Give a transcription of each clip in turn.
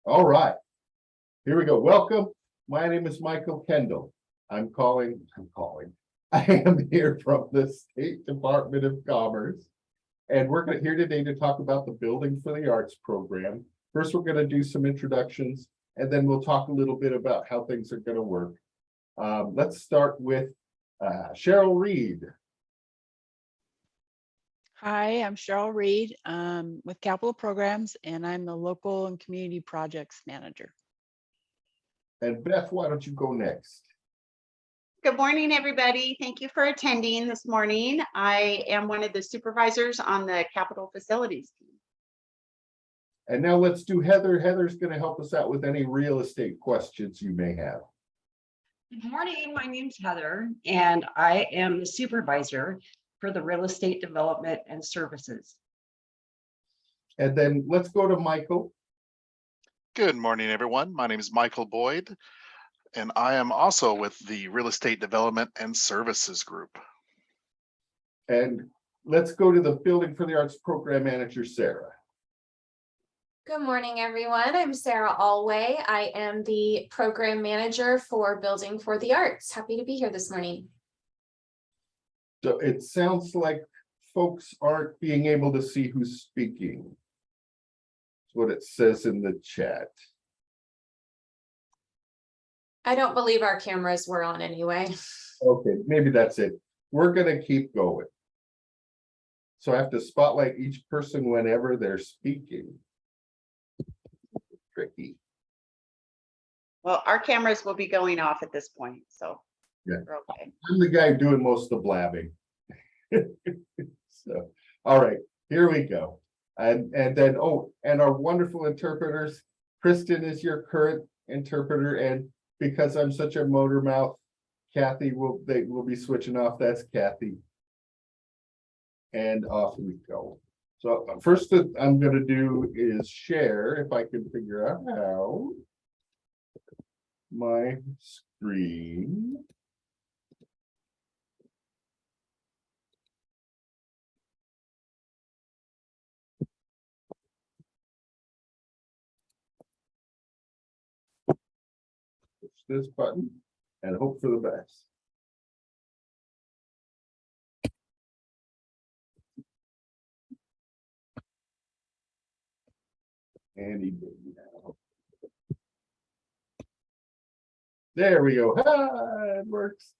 All right, here we go. Welcome. My name is Michael Kendall. I'm calling. I am here from the State Department of Commerce, and we're here today to talk about the Building for the Arts program. First, we're going to do some introductions, and then we'll talk a little bit about how things are going to work. Let's start with Cheryl Reed. Hi, I'm Cheryl Reed with Capital Programs, and I'm the Local and Community Projects Manager. And Beth, why don't you go next? Good morning, everybody. Thank you for attending this morning. I am one of the supervisors on the Capital Facilities team. And now let's do Heather. Heather's going to help us out with any real estate questions you may have. Good morning, my name's Heather, and I am the supervisor for the real estate development and services. And then let's go to Michael. Good morning, everyone. My name is Michael Boyd, and I am also with the Real Estate Development and Services Group. And let's go to the Building for the Arts Program Manager, Sarah. Good morning, everyone. I'm Sarah Alway. I am the Program Manager for Building for the Arts. Happy to be here this morning. So it sounds like folks aren't being able to see who's speaking. That's what it says in the chat. I don't believe our cameras were on anyway. Okay, maybe that's it. We're going to keep going. So I have to spotlight each person whenever they're speaking. Tricky. Well, our cameras will be going off at this point, so yeah, we're okay. I'm the guy doing most of the blabbing. So, all right, here we go. And then, oh, and our wonderful interpreters. Kristen is your current interpreter, and because I'm such a motor mouth, Kathy will be switching off. That's Kathy. And off we go. So first that I'm going to do is share, if I can figure out how, my screen. Push this button and hope for the best. And he did now. There we go. Ah, it works.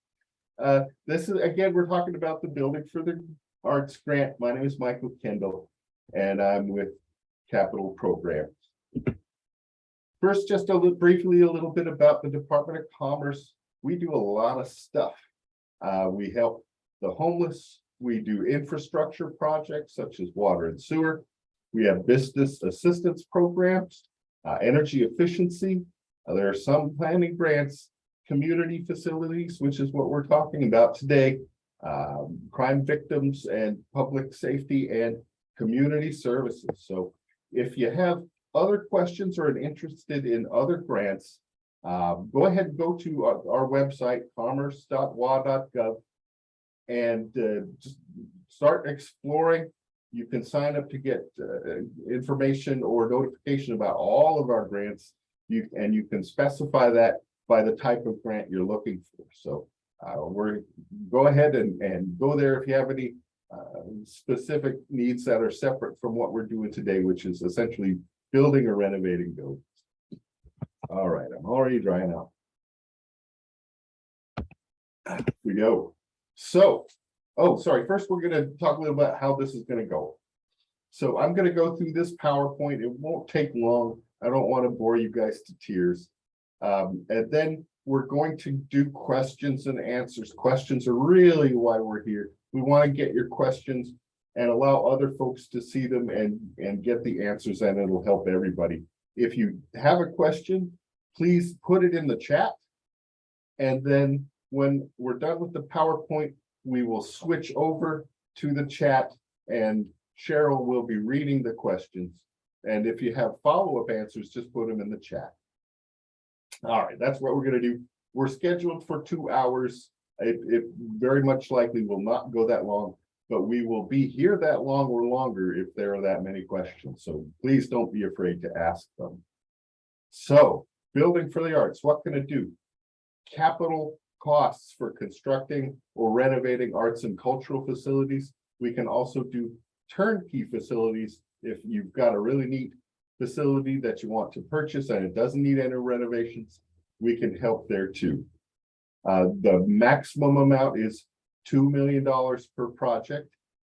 This is, again, we're talking about the Building for the Arts grant. My name is Michael Kendall, and I'm with Capital Programs. First, just briefly a little bit about the Department of Commerce. We do a lot of stuff. We help the homeless. We do infrastructure projects such as water and sewer. We have business assistance programs, energy efficiency. There are some planning grants, community facilities, which is what we're talking about today, crime victims and public safety and community services. So if you have other questions or are interested in other grants, go ahead and go to our website, commerce.wa.gov, and just start exploring. You can sign up to get information or notification about all of our grants. You can specify that by the type of grant you're looking for. So go ahead and go there if you have any specific needs that are separate from what we're doing today, which is essentially building or renovating buildings. All right, I'm already drying out. Here we go. So, oh, sorry. First, we're going to talk a little about how this is going to go. So I'm going to go through this PowerPoint. It won't take long. I don't want to bore you guys to tears. And then we're going to do questions and answers. Questions are really why we're here. We want to get your questions and allow other folks to see them and get the answers, and it'll help everybody. If you have a question, please put it in the chat. And then when we're done with the PowerPoint, we will switch over to the chat and Cheryl will be reading the questions. And if you have follow-up answers, just put them in the chat. All right, that's what we're going to do. We're scheduled for 2 hours. It very much likely will not go that long, but we will be here that long or longer if there are that many questions. So please don't be afraid to ask them. So, building for the arts, what can it do? Capital costs for constructing or renovating arts and cultural facilities. We can also do turnkey facilities if you've got a really neat facility that you want to purchase and it doesn't need any renovations. We can help there too. The maximum amount is $2 million per project.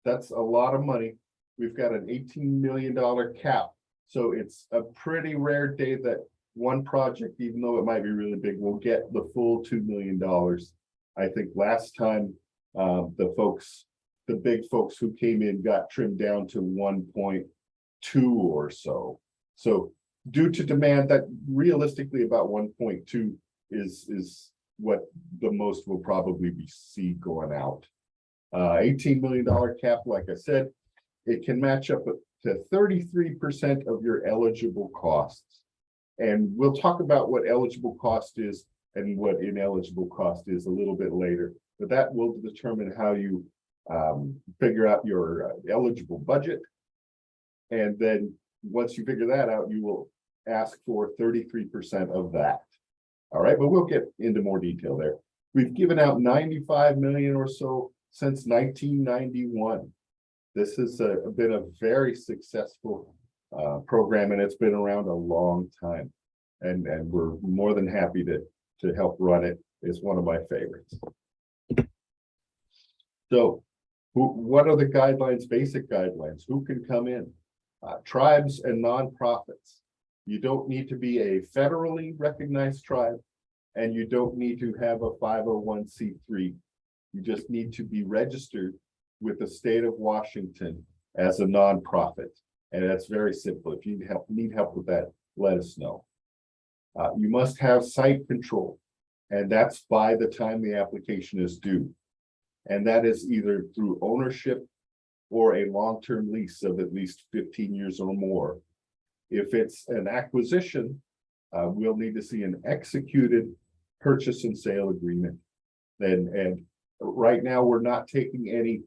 That's a lot of money. We've got an $18 million cap. So it's a pretty rare day that one project, even though it might be really big, will get the full $2 million. I think last time the big folks who came in got trimmed down to 1.2 or so. So due to demand, that realistically about 1.2 is what the most will probably be see going out. $18 million cap, like I said, it can match up to 33% of your eligible costs. And we'll talk about what eligible cost is and what ineligible cost is a little bit later, but that will determine how you figure out your eligible budget. And then once you figure that out, you will ask for 33% of that. All right, but we'll get into more detail there. We've given out 95 million or so since 1991. This has been a very successful program, and it's been around a long time. And we're more than happy to help run it. It's one of my favorites. So what are the guidelines, basic guidelines? Who can come in? Tribes and nonprofits. You don't need to be a federally recognized tribe, and you don't need to have a 501c3. You just need to be registered with the state of Washington as a nonprofit. And that's very simple. If you need help with that, let us know. You must have site control, and that's by the time the application is due. And that is either through ownership or a long-term lease of at least 15 years or more. If it's an acquisition, we'll need to see an executed purchase and sale agreement. And right now, we're not taking any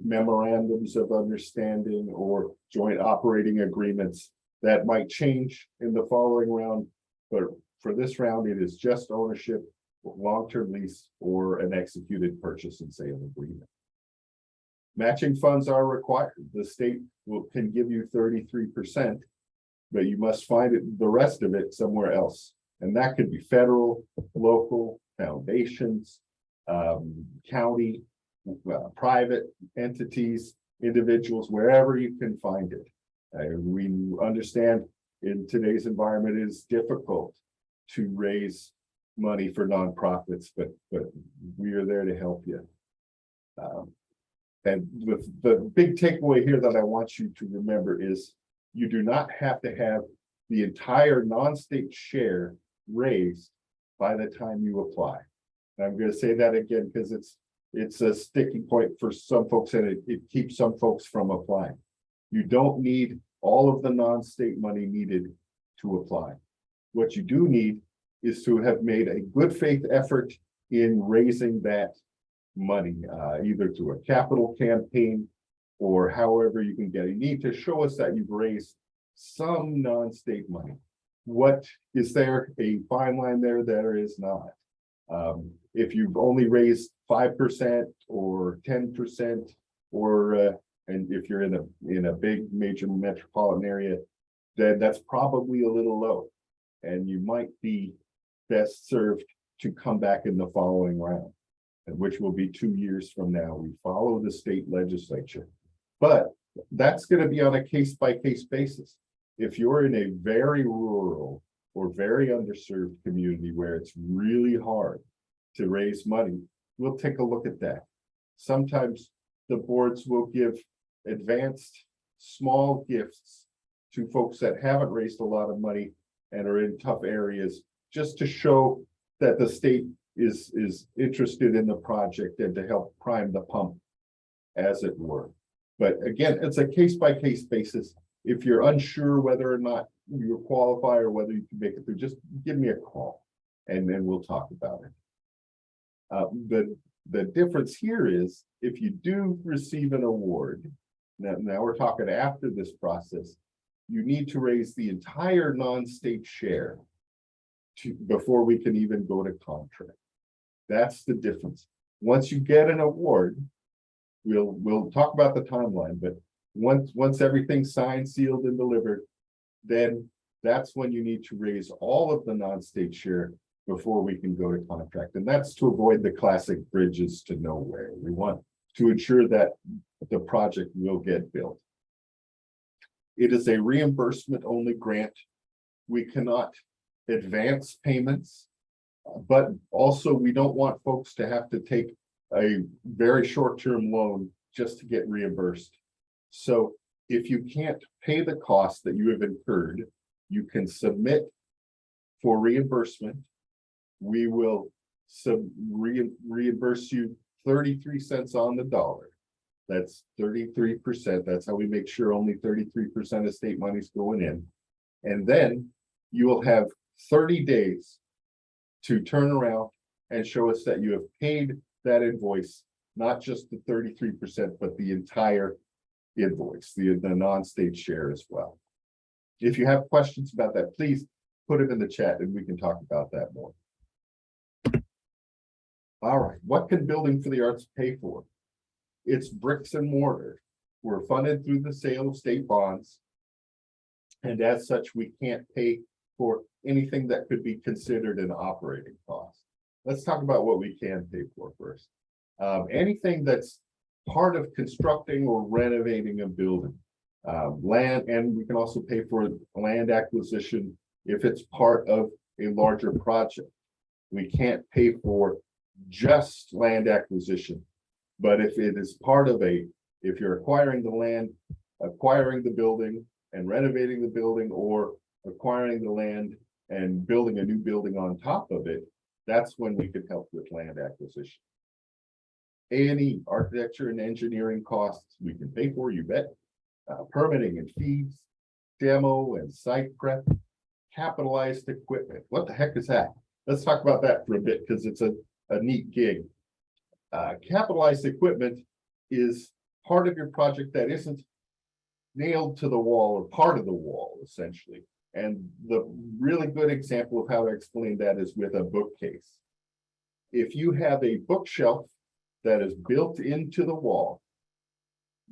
memorandums of understanding or joint operating agreements. That might change in the following round, but for this round, it is just ownership, long-term lease, or an executed purchase and sale agreement. Matching funds are required. The state can give you 33%, but you must find the rest of it somewhere else. And that could be federal, local, foundations, county, private entities, individuals, wherever you can find it. We understand in today's environment it is difficult to raise money for nonprofits, but we are there to help you. And the big takeaway here that I want you to remember is you do not have to have the entire non-state share raised by the time you apply. And I'm going to say that again because it's a sticking point for some folks, and it keeps some folks from applying. You don't need all of the non-state money needed to apply. What you do need is to have made a good faith effort in raising that money, either through a capital campaign or however you can get it. You need to show us that you've raised some non-state money. What is there a fine line there? There is not. If you've only raised 5% or 10%, or and if you're in a big major metropolitan area, then that's probably a little low, and you might be best served to come back in the following round, which will be 2 years from now. We follow the state legislature, but that's going to be on a case-by-case basis. If you're in a very rural or very underserved community where it's really hard to raise money, we'll take a look at that. Sometimes the boards will give advanced small gifts to folks that haven't raised a lot of money and are in tough areas, just to show that the state is interested in the project and to help prime the pump, as it were. But again, it's a case-by-case basis. If you're unsure whether or not you qualify or whether you can make it through, just give me a call and then we'll talk about it. The difference here is if you do receive an award, now we're talking after this process, you need to raise the entire non-state share before we can even go to contract. That's the difference. Once you get an award, we'll talk about the timeline, but once everything's signed, sealed, and delivered, then that's when you need to raise all of the non-state share before we can go to contract. And that's to avoid the classic bridges to nowhere. We want to ensure that the project will get built. It is a reimbursement only grant. We cannot advance payments, but also we don't want folks to have to take a very short-term loan just to get reimbursed. So if you can't pay the cost that you have incurred, you can submit for reimbursement. We will reimburse you 33 cents on the dollar. That's 33%. That's how we make sure only 33% of state money is going in. And then you will have 30 days to turn around and show us that you have paid that invoice, not just the 33%, but the entire invoice, the non-state share as well. If you have questions about that, please put it in the chat and we can talk about that more. All right, what can Building for the Arts pay for? It's bricks and mortar. We're funded through the sale of state bonds. And as such, we can't pay for anything that could be considered an operating cost. Let's talk about what we can pay for first. Anything that's part of constructing or renovating a building. Land, and we can also pay for land acquisition if it's part of a larger project. We can't pay for just land acquisition, but if it is part of if you're acquiring the land, acquiring the building and renovating the building, or acquiring the land and building a new building on top of it, that's when we can help with land acquisition. A&E, architecture and engineering costs, we can pay for, you bet. Permitting and fees, demo and site prep, capitalized equipment. What the heck is that? Let's talk about that for a bit because it's a neat gig. Capitalized equipment is part of your project that isn't nailed to the wall or part of the wall, essentially. And the really good example of how to explain that is with a bookcase. If you have a bookshelf that is built into the wall,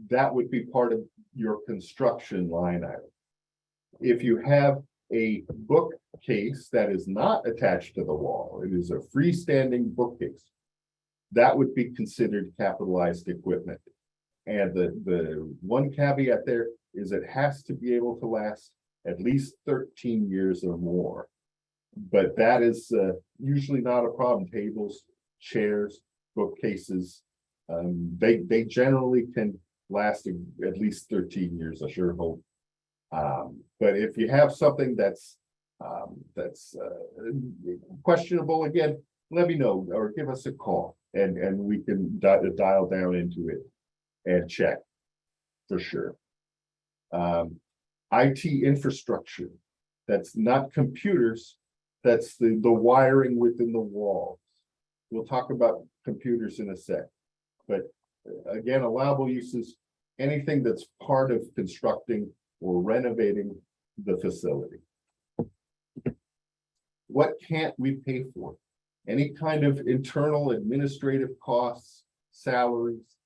that would be part of your construction line item. If you have a bookcase that is not attached to the wall, it is a freestanding bookcase, that would be considered capitalized equipment. And the one caveat there is it has to be able to last at least 13 years or more. But that is usually not a problem. Tables, chairs, bookcases, they generally can last at least 13 years, I sure hope. But if you have something that's questionable, again, let me know or give us a call and we can dial down into it and check for sure. IT infrastructure, that's not computers, that's the wiring within the walls. We'll talk about computers in a sec, but again, allowable uses, anything that's part of constructing or renovating the facility. What can't we pay for? Any kind of internal administrative costs, salaries,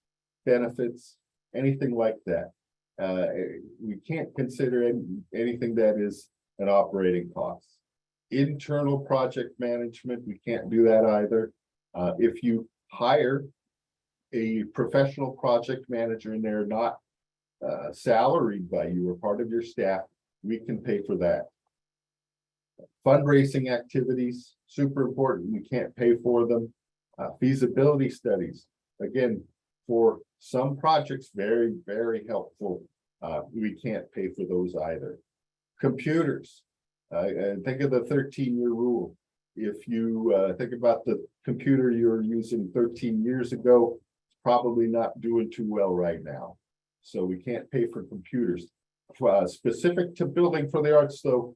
benefits, anything like that. We can't consider anything that is an operating cost. Internal project management, we can't do that either. If you hire a professional project manager and they're not salaried by you or part of your staff, we can pay for that. Fundraising activities, super important, we can't pay for them. Feasibility studies, again, for some projects, very, very helpful. We can't pay for those either. Computers, think of the 13-year rule. If you think about the computer you were using 13 years ago, it's probably not doing too well right now. So we can't pay for computers. Specific to Building for the Arts, though,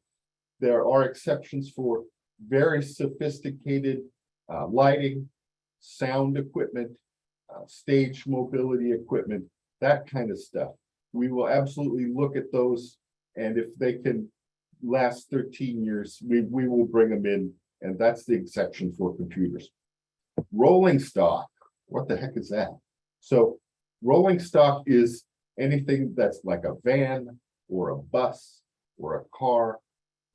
there are exceptions for very sophisticated lighting, sound equipment, stage mobility equipment, that kind of stuff. We will absolutely look at those And if they can last 13 years, we will bring them in, and that's the exception for computers. Rolling stock, what the heck is that? So rolling stock is anything that's like a van or a bus or a car,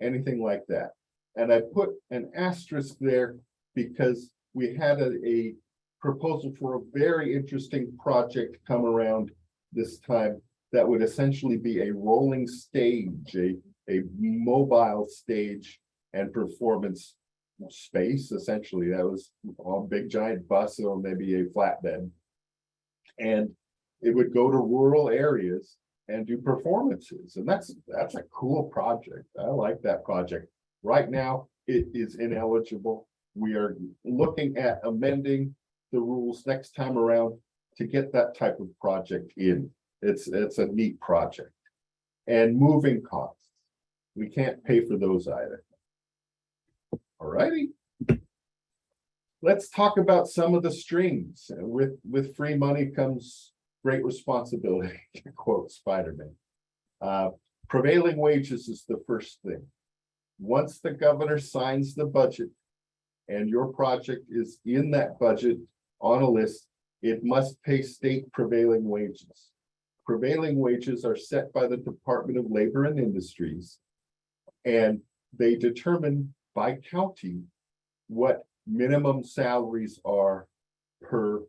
anything like that. And I put an asterisk there because we had a proposal for a very interesting project come around this time that would essentially be a rolling stage, a mobile stage and performance space. Essentially, that was a big giant bus or maybe a flatbed. And it would go to rural areas and do performances. And that's a cool project. I like that project. Right now, it is ineligible. We are looking at amending the rules next time around to get that type of project in. It's a neat project. And moving costs. We can't pay for those either. All righty. Let's talk about some of the strings. With free money comes great responsibility, to quote Spider-Man. Prevailing wages is the first thing. Once the governor signs the budget and your project is in that budget on a list, it must pay state prevailing wages. Prevailing wages are set by the Department of Labor and Industries, and they determine by county what minimum salaries are per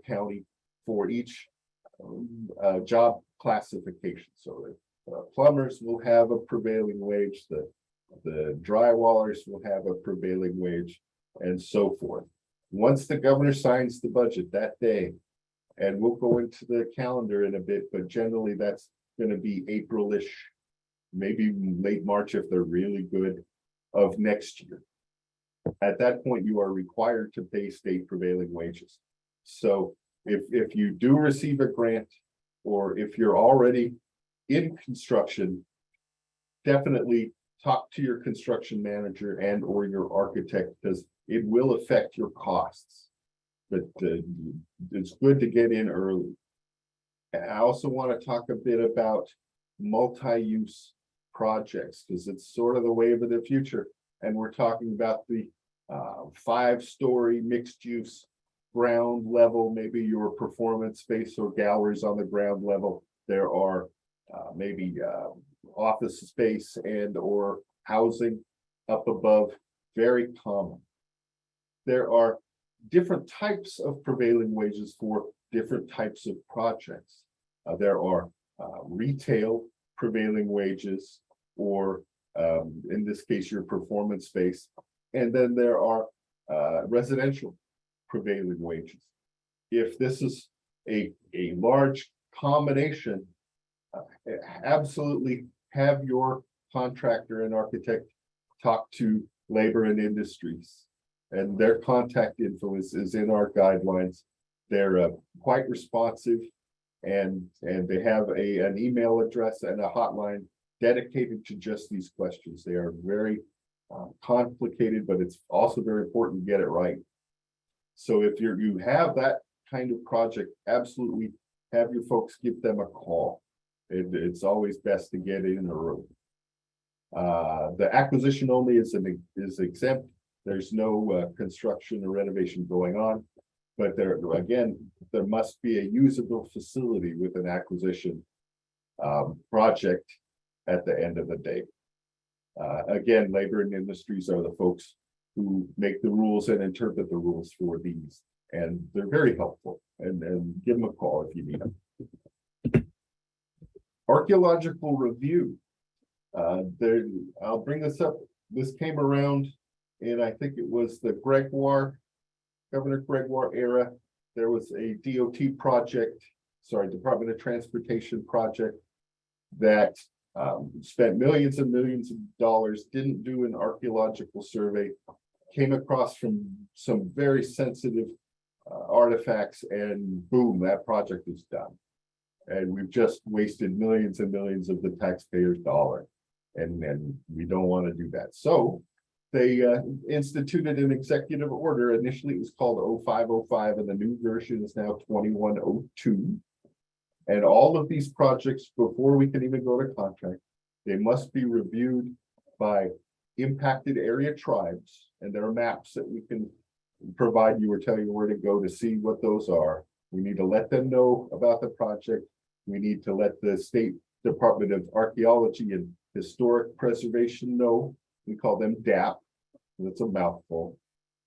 county for each job classification. So plumbers will have a prevailing wage, the drywallers will have a prevailing wage, and so forth. Once the governor signs the budget that day, and we'll go into the calendar in a bit, but generally that's going to be April-ish, maybe late March if they're really good, of next year. At that point, you are required to pay state prevailing wages. So if you do receive a grant, or if you're already in construction, definitely talk to your construction manager and or your architect, because it will affect your costs. But it's good to get in early. I also want to talk a bit about multi-use projects, because it's sort of the wave of the future. And we're talking about the 5-story mixed use ground level, maybe your performance space or galleries on the ground level. There are maybe office space and or housing up above, very common. There are different types of prevailing wages for different types of projects. There are retail prevailing wages, or in this case, your performance space. And then there are residential prevailing wages. If this is a large combination, absolutely have your contractor and architect talk to Labor and Industries, and their contact info is in our guidelines. They're quite responsive, and they have an email address and a hotline dedicated to just these questions. They are very complicated, but it's also very important to get it right. So if you have that kind of project, absolutely have your folks give them a call. It's always best to get in early. The acquisition only is exempt. There's no construction or renovation going on, but there must be a usable facility with an acquisition project at the end of the day. Again, Labor and Industries are the folks who make the rules and interpret the rules for these, and they're very helpful. And give them a call if you need them. Archaeological review. I'll bring this up. This came around in, I think it was the Governor Gregoire era. There was a DOT project, Department of Transportation project that spent millions and millions of dollars, didn't do an archaeological survey, came across from some very sensitive artifacts, and boom, that project is done. And we've just wasted millions and millions of the taxpayers' dollar, and we don't want to do that. So they instituted an executive order. Initially, it was called 0505, and the new version is now 2102. And all of these projects, before we can even go to contract, they must be reviewed by impacted area tribes. And there are maps that we can provide you or tell you where to go to see what those are. We need to let them know about the project. We need to let the State Department of Archaeology and Historic Preservation know. We call them DAP. That's a mouthful.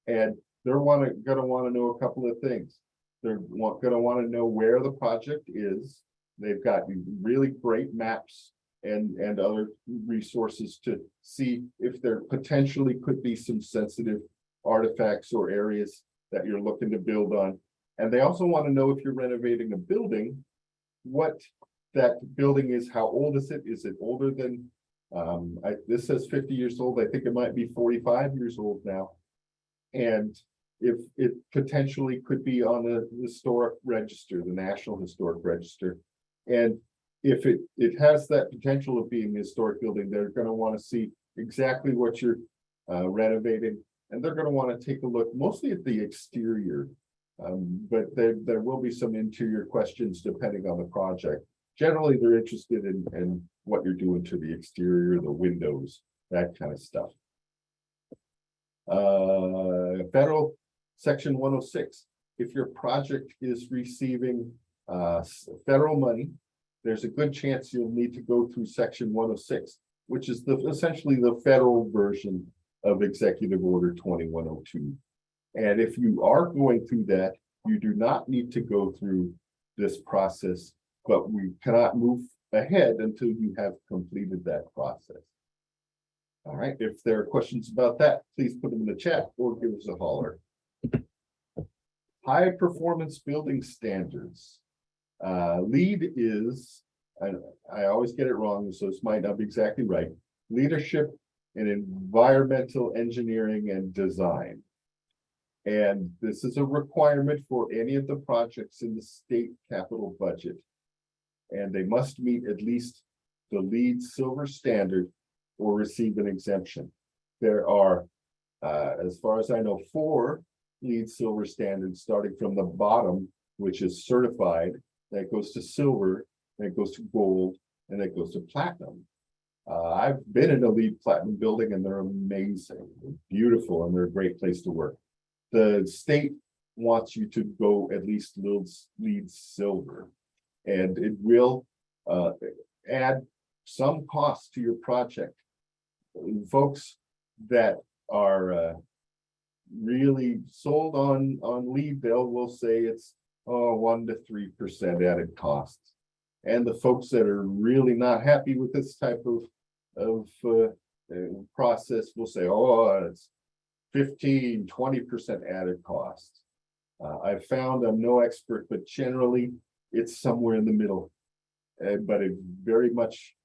And they're gonna want to know a couple of things. They're gonna want to know where the project is. They've got really great maps and other resources to see if there potentially could be some sensitive artifacts or areas that you're looking to build on. And they also want to know if you're renovating a building, what that building is, how old is it? Is it older than, this says 50 years old. I think it might be 45 years old now. And if it potentially could be on the historic register, the National Historic Register. And if it has that potential of being a historic building, they're going to want to see exactly what you're renovating. And they're going to want to take a look mostly at the exterior. But there will be some interior questions depending on the project. Generally, they're interested in what you're doing to the exterior, the windows, that kind of stuff. Federal Section 106. If your project is receiving federal money, there's a good chance you'll need to go through Section 106, which is essentially the federal version of Executive Order 2102. And if you are going through that, you do not need to go through this process, but we cannot move ahead until you have completed that process. All right, if there are questions about that, please put them in the chat or give us a holler. High performance building standards. LEED is, I always get it wrong, so this might not be exactly right. Leadership in Environmental Engineering and Design. And this is a requirement for any of the projects in the state capital budget. And they must meet at least the LEED Silver standard or receive an exemption. There are, as far as I know, 4 LEED Silver standards starting from the bottom, which is certified, that goes to silver, that goes to gold, and that goes to platinum. I've been in a LEED platinum building and they're amazing, they're beautiful, and they're a great place to work. The state wants you to go at least LEED silver, and it will add some cost to your project. Folks that are really sold on LEED, will say it's 1 to 3% added costs. And the folks that are really not happy with this type of process will say, oh, it's 15, 20% added cost. I've found, I'm no expert, but generally it's somewhere in the middle. But it very much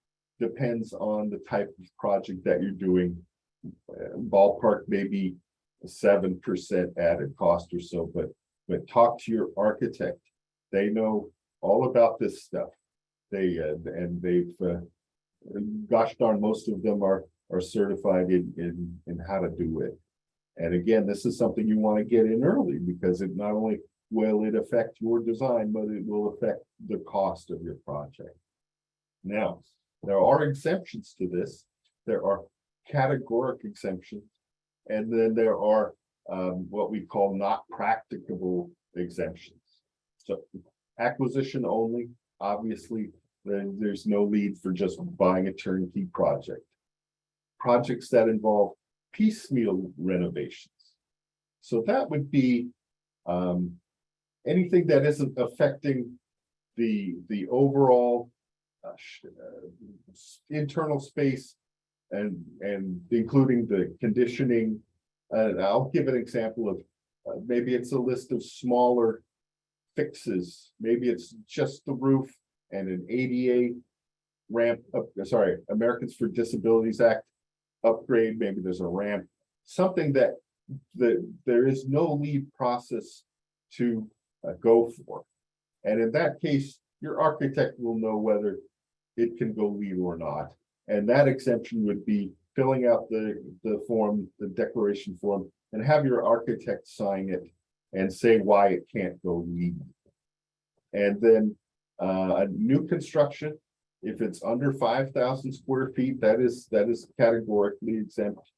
depends on the type of project that you're doing. Ballpark maybe 7% added cost or so, but talk to your architect. They know all about this stuff. They've gosh darn, most of them are certified in how to do it. And again, this is something you want to get in early, because it not only will it affect your design, but it will affect the cost of your project. Now, there are exemptions to this. There are categoric exemptions, and then there are what we call not practicable exemptions. So acquisition only, obviously, there's no need for just buying a turnkey project. Projects that involve piecemeal renovations. So that would be anything that isn't affecting the overall internal space and including the conditioning. I'll give an example of maybe it's a list of smaller fixes. Maybe it's just the roof and an ADA ramp up, Americans for Disabilities Act upgrade. Maybe there's a ramp, something that there is no LEED process to go for. And in that case, your architect will know whether it can go LEED or not. And that exemption would be filling out the form, the declaration form, and have your architect sign it and say why it can't go LEED. And then A new construction, if it's under 5,000 square feet, that is categorically exempt.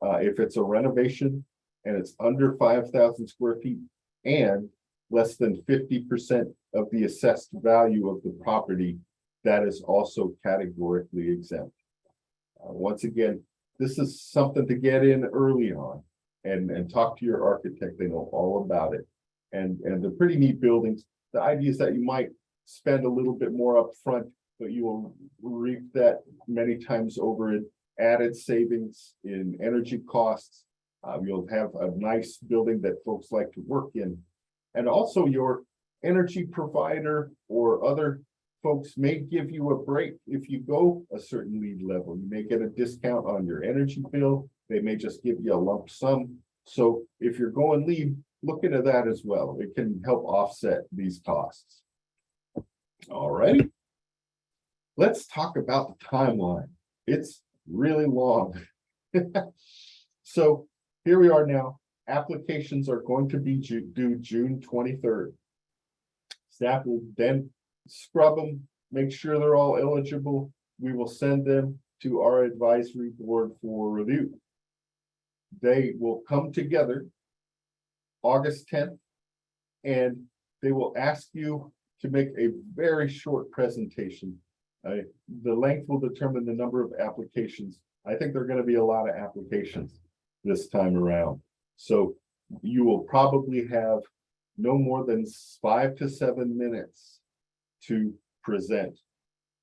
If it's a renovation and it's under 5,000 square feet and less than 50% of the assessed value of the property, that is also categorically exempt. Once again, this is something to get in early on and talk to your architect. They know all about it. And they're pretty neat buildings. The idea is that you might spend a little bit more upfront, but you will reap that many times over in added savings in energy costs. You'll have a nice building that folks like to work in. And also your energy provider or other folks may give you a break if you go a certain LEED level. You may get a discount on your energy bill. They may just give you a lump sum. So if you're going LEED, look into that as well. It can help offset these costs. All right. Let's talk about the timeline. It's really long. So here we are now. Applications are going to be due June 23rd. Staff will then scrub them, make sure they're all eligible. We will send them to our advisory board for review. They will come together August 10th, and they will ask you to make a very short presentation. The length will determine the number of applications. I think there are going to be a lot of applications this time around. So you will probably have no more than 5 to 7 minutes to present.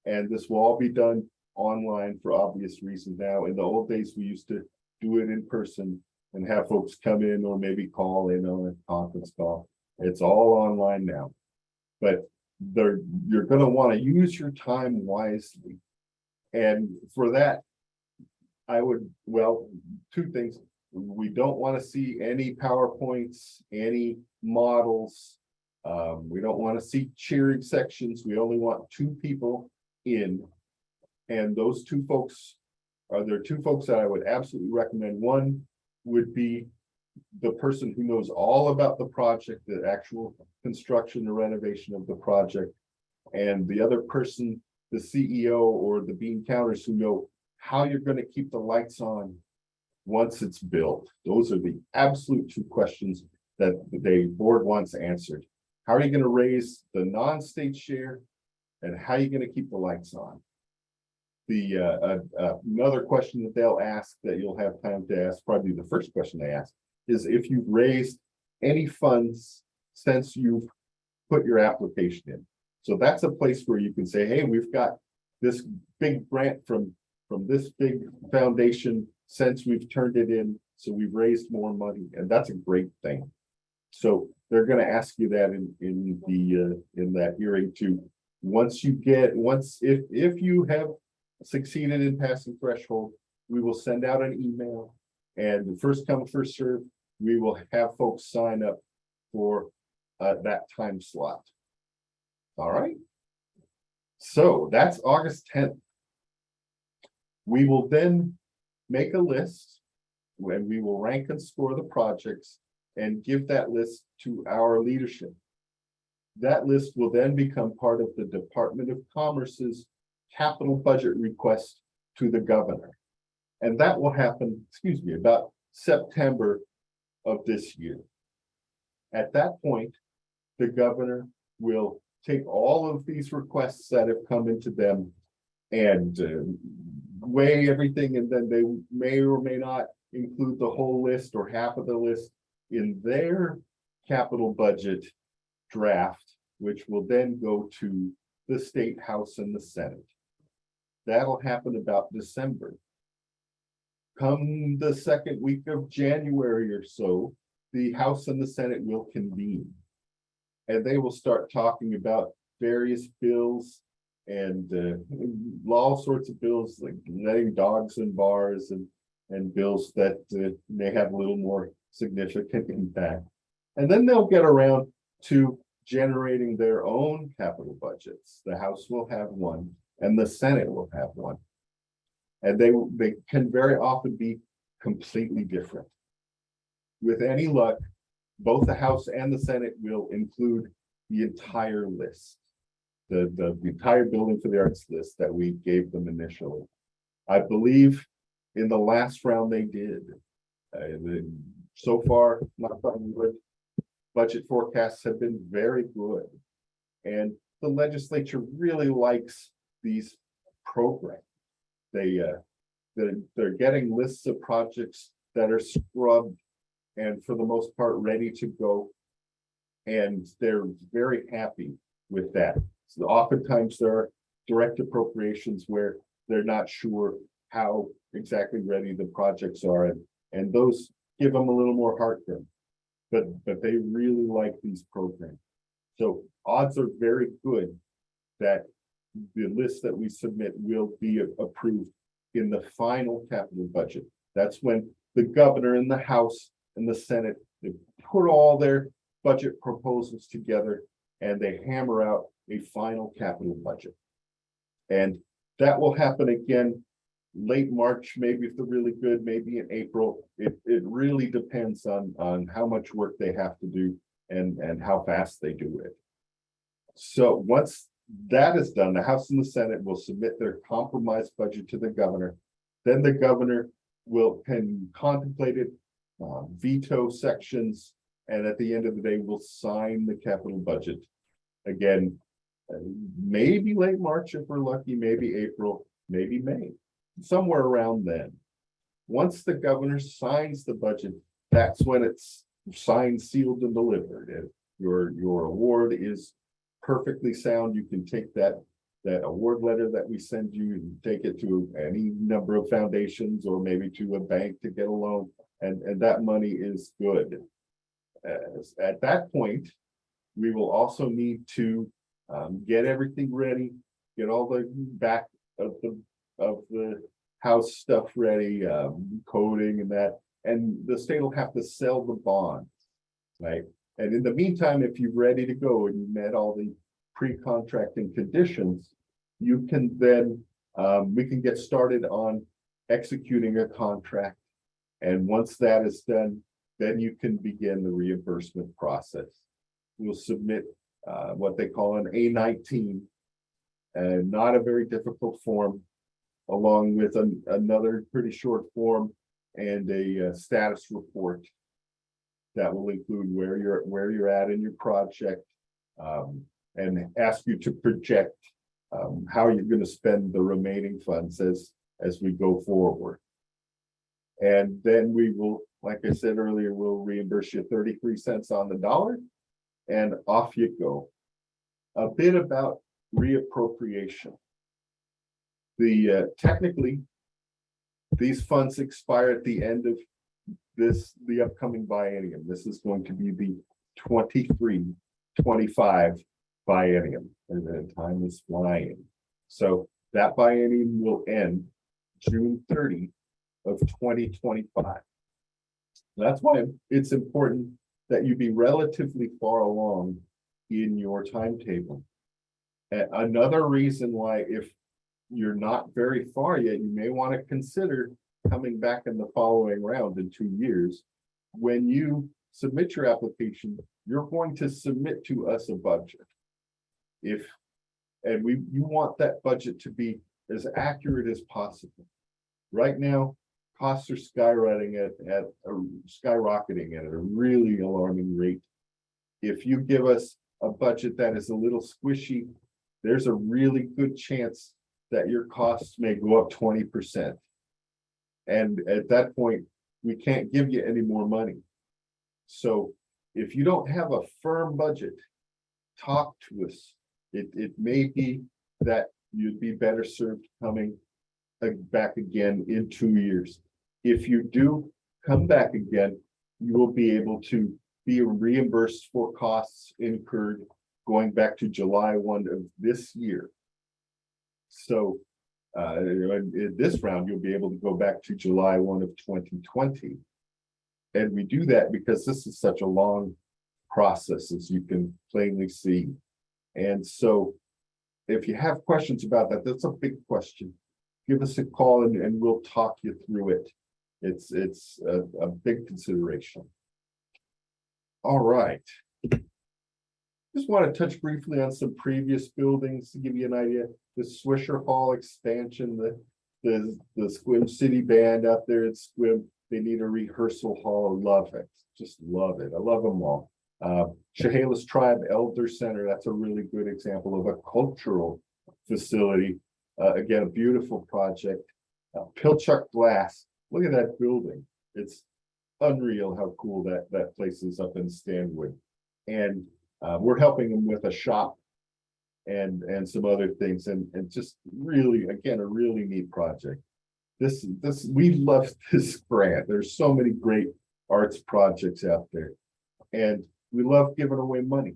And this will all be done online for obvious reasons now. In the old days, we used to do it in person and have folks come in or maybe call in on a conference call. It's all online now. But you're going to want to use your time wisely. And for that, I would, well, two things. We don't want to see any PowerPoints, any models. We don't want to see cheering sections. We only want 2 people in. And those 2 folks there are 2 folks that I would absolutely recommend. One would be the person who knows all about the project, the actual construction or renovation of the project. And the other person, the CEO or the bean counters, who know how you're going to keep the lights on once it's built. Those are the absolute 2 questions that the board wants answered. How are you going to raise the non-state share, and how are you going to keep the lights on? The another question that they'll ask that you'll have time to ask, probably the first question they ask, is if you've raised any funds since you've put your application in. So that's a place where you can say, hey, we've got this big grant from this big foundation since we've turned it in, so we've raised more money, and that's a great thing. So they're going to ask you that in that hearing too. If you have succeeded in passing threshold, we will send out an email, and first come, first serve, we will have folks sign up for that time slot. All right. So that's August 10th. We will then make a list, and we will rank and score the projects and give that list to our leadership. That list will then become part of the Department of Commerce's capital budget request to the governor. And that will happen, about September of this year. At that point, the governor will take all of these requests that have come into them and weigh everything, and then they may or may not include the whole list or half of the list in their capital budget draft, which will then go to the State House and the Senate. That'll happen about December. Come the second week of January or so, the House and the Senate will convene, and they will start talking about various bills and all sorts of bills, like letting dogs in bars, and bills that may have a little more significant impact. And then they'll get around to generating their own capital budgets. The House will have one, and the Senate will have one. And they can very often be completely different. With any luck, both the House and the Senate will include the entire list. the entire building for the arts list that we gave them initially. I believe in the last round they did. So far, knock on wood, budget forecasts have been very good. And the legislature really likes these programs. They're getting lists of projects that are scrubbed and for the most part ready to go. And they're very happy with that. So oftentimes there are direct appropriations where they're not sure how exactly ready the projects are, and those give them a little more heartburn. But they really like these programs. So odds are very good that the list that we submit will be approved in the final capital budget. That's when the governor and the House and the Senate, they put all their budget proposals together and they hammer out a final capital budget. And that will happen again late March, maybe if they're really good, maybe in April. It really depends on how much work they have to do and how fast they do it. So once that is done, the House and the Senate will submit their compromise budget to the governor. Then the governor can contemplate it, veto sections, and at the end of the day, will sign the capital budget. Again, maybe late March if we're lucky, maybe April, maybe May, somewhere around then. Once the governor signs the budget, that's when it's signed, sealed, and delivered. And your award is perfectly sound. You can take that award letter that we send you and take it to any number of foundations or maybe to a bank to get a loan, and that money is good. At that point, we will also need to get everything ready, get all the back of the house stuff ready, coding and that, and the state will have to sell the bonds, right? And in the meantime, if you're ready to go and you met all the pre-contracting conditions, you can then, we can get started on executing a contract. And once that is done, then you can begin the reimbursement process. We'll submit what they call an A-19, and not a very difficult form, along with another pretty short form and a status report that will include where you're at in your project, and ask you to project how you're going to spend the remaining funds as we go forward. And then we will, like I said earlier, we'll reimburse you 33 cents on the dollar, and off you go. A bit about reappropriation. Technically, these funds expire at the end of the upcoming biennium. This is going to be the 23-25 biennium, and then time is flying. So that biennium will end June 30 of 2025. That's why it's important that you be relatively far along in your timetable. Another reason why, if you're not very far yet, you may want to consider coming back in the following round in 2 years. When you submit your application, you're going to submit to us a budget. You want that budget to be as accurate as possible. Right now, costs are skyrocketing at a really alarming rate. If you give us a budget that is a little squishy, there's a really good chance that your costs may go up 20%. And at that point, we can't give you any more money. So if you don't have a firm budget, talk to us. It may be that you'd be better served coming back again in 2 years. If you do come back again, you will be able to be reimbursed for costs incurred going back to July 1 of this year. So in this round, you'll be able to go back to July 1 of 2020. And we do that because this is such a long process, as you can plainly see. And so if you have questions about that, that's a big question. Give us a call and we'll talk you through it. It's a big consideration. All right. Just want to touch briefly on some previous buildings to give you an idea. The Swisher Hall expansion, the Squim City Band out there at Squim, they need a rehearsal hall. Love it, just love it. I love them all. Chehalis Tribe Elder Center, that's a really good example of a cultural facility. Again, a beautiful project. Pilchuck Glass, look at that building. It's unreal how cool that place is up in Stanwood. And we're helping them with a shop and some other things, and just really, again, a really neat project. We love this grant. There's so many great arts projects out there, and we love giving away money.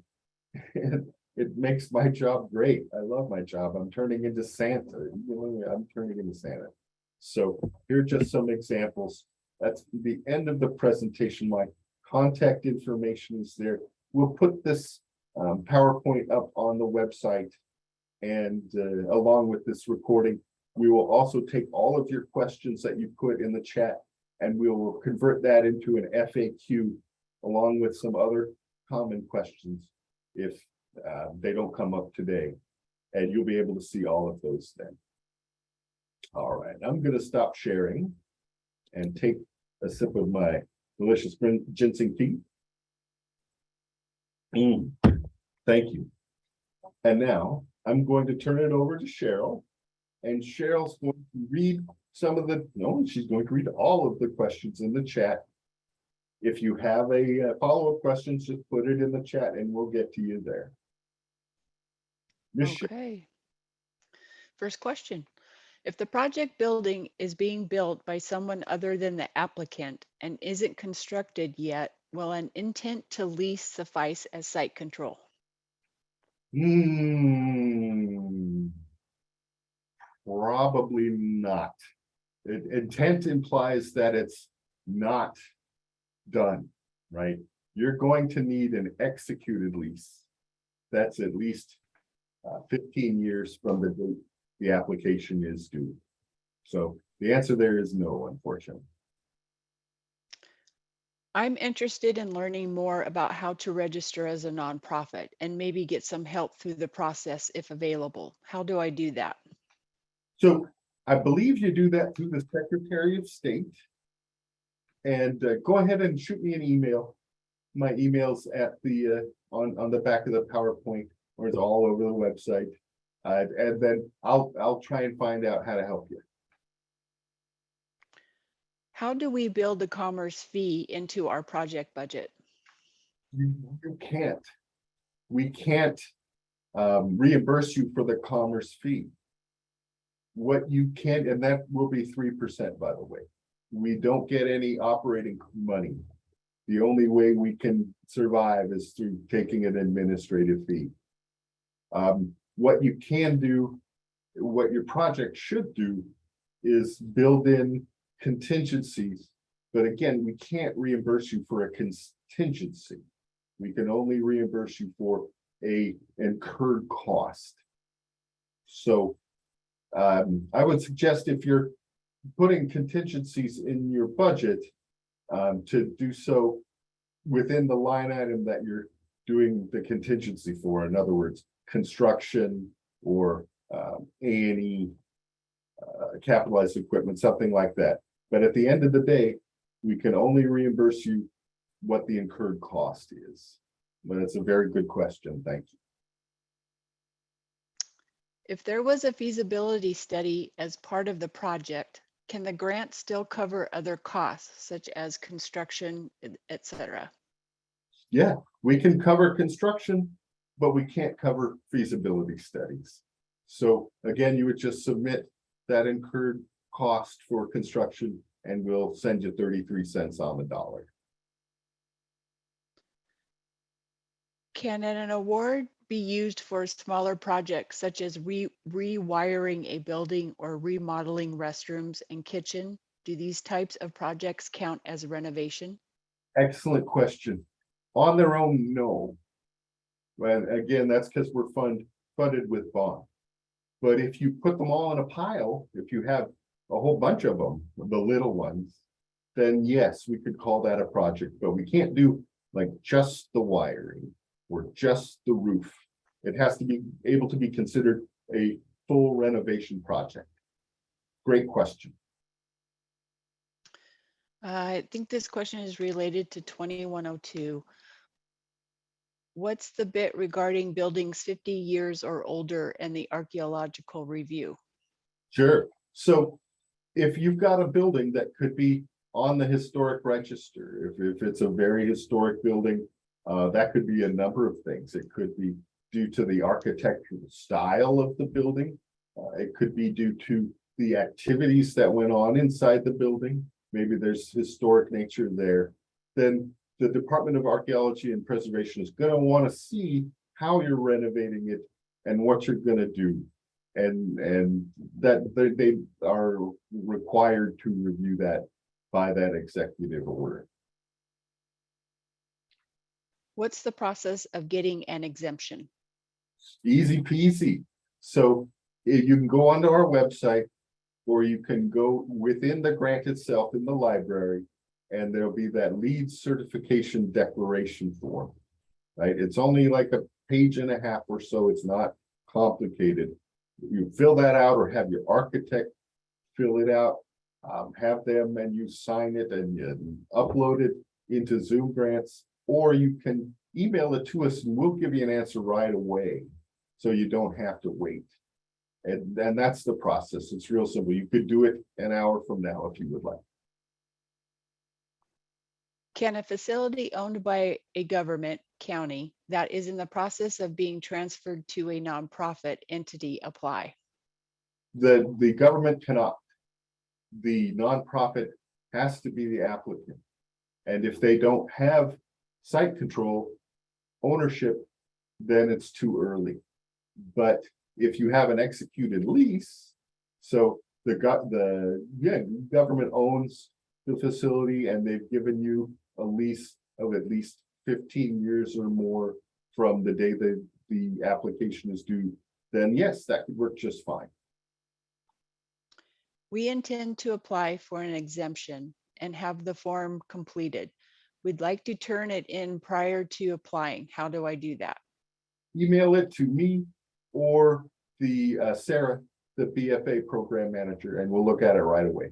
And it makes my job great. I love my job. I'm turning into Santa. I'm turning into Santa. So here are just some examples. That's the end of the presentation. My contact information is there. We'll put this PowerPoint up on the website, and along with this recording, we will also take all of your questions that you put in the chat, and we will convert that into an FAQ along with some other common questions if they don't come up today, and you'll be able to see all of those then. All right, I'm going to stop sharing and take a sip of my delicious ginseng tea. Thank you. And now I'm going to turn it over to Cheryl, and Cheryl's going to read she's going to read all of the questions in the chat. If you have a follow-up questions, just put it in the chat and we'll get to you there. Okay. First question. If the project building is being built by someone other than the applicant and isn't constructed yet, will an intent to lease suffice as site control? Probably not. Intent implies that it's not done, right? You're going to need an executed lease. That's at least 15 years from the date the application is due. So the answer there is no, unfortunately. I'm interested in learning more about how to register as a nonprofit and maybe get some help through the process if available. How do I do that? So I believe you do that through the Secretary of State. And go ahead and shoot me an email. My email's at the on the back of the PowerPoint, or it's all over the website. And then I'll try and find out how to help you. How do we build the commerce fee into our project budget? You can't. We can't reimburse you for the commerce fee. What you can, and that will be 3%, by the way. We don't get any operating money. The only way we can survive is through taking an administrative fee. What you can do, what your project should do, is build in contingencies. But again, we can't reimburse you for a contingency. We can only reimburse you for a incurred cost. So I would suggest, if you're putting contingencies in your budget, to do so within the line item that you're doing the contingency for. In other words, construction or A&E, capitalized equipment, something like that. But at the end of the day, we can only reimburse you what the incurred cost is. But it's a very good question. Thank you. If there was a feasibility study as part of the project, can the grant still cover other costs such as construction, etc.? Yeah, we can cover construction, but we can't cover feasibility studies. So again, you would just submit that incurred cost for construction and we'll send you 33 cents on the dollar. Can an award be used for smaller projects such as rewiring a building or remodeling restrooms and kitchen? Do these types of projects count as renovation? Excellent question. On their own, no. And again, that's because we're funded with bond. But if you put them all in a pile, if you have a whole bunch of them, the little ones, then yes, we could call that a project, but we can't do like just the wiring. or just the roof. It has to be able to be considered a full renovation project. Great question. I think this question is related to 2102. What's the bit regarding buildings 50 years or older and the archaeological review? Sure. So if you've got a building that could be on the historic register, if it's a very historic building, that could be a number of things. It could be due to the architectural style of the building. It could be due to the activities that went on inside the building. Maybe there's historic nature there. Then the Department of Archaeology and Preservation is going to want to see how you're renovating it and what you're going to do. And that they are required to review that by that executive order. What's the process of getting an exemption? Easy peasy. So you can go onto our website, or you can go within the grant itself in the library, and there'll be that LEED certification declaration form, right? It's only like a page and a half or so. It's not complicated. You fill that out or have your architect fill it out, have them and you sign it and you upload it into Zoom grants, or you can email it to us and we'll give you an answer right away. So you don't have to wait. And that's the process. It's real simple. You could do it an hour from now if you would like. Can a facility owned by a government county that is in the process of being transferred to a nonprofit entity apply? The government cannot. The nonprofit has to be the applicant. And if they don't have site control ownership, then it's too early. But if you have an executed lease, so the government owns the facility and they've given you a lease of at least 15 years or more from the day that the application is due, then yes, that could work just fine. We intend to apply for an exemption and have the form completed. We'd like to turn it in prior to applying. How do I do that? Email it to me or the Sarah, the BFA program manager, and we'll look at it right away.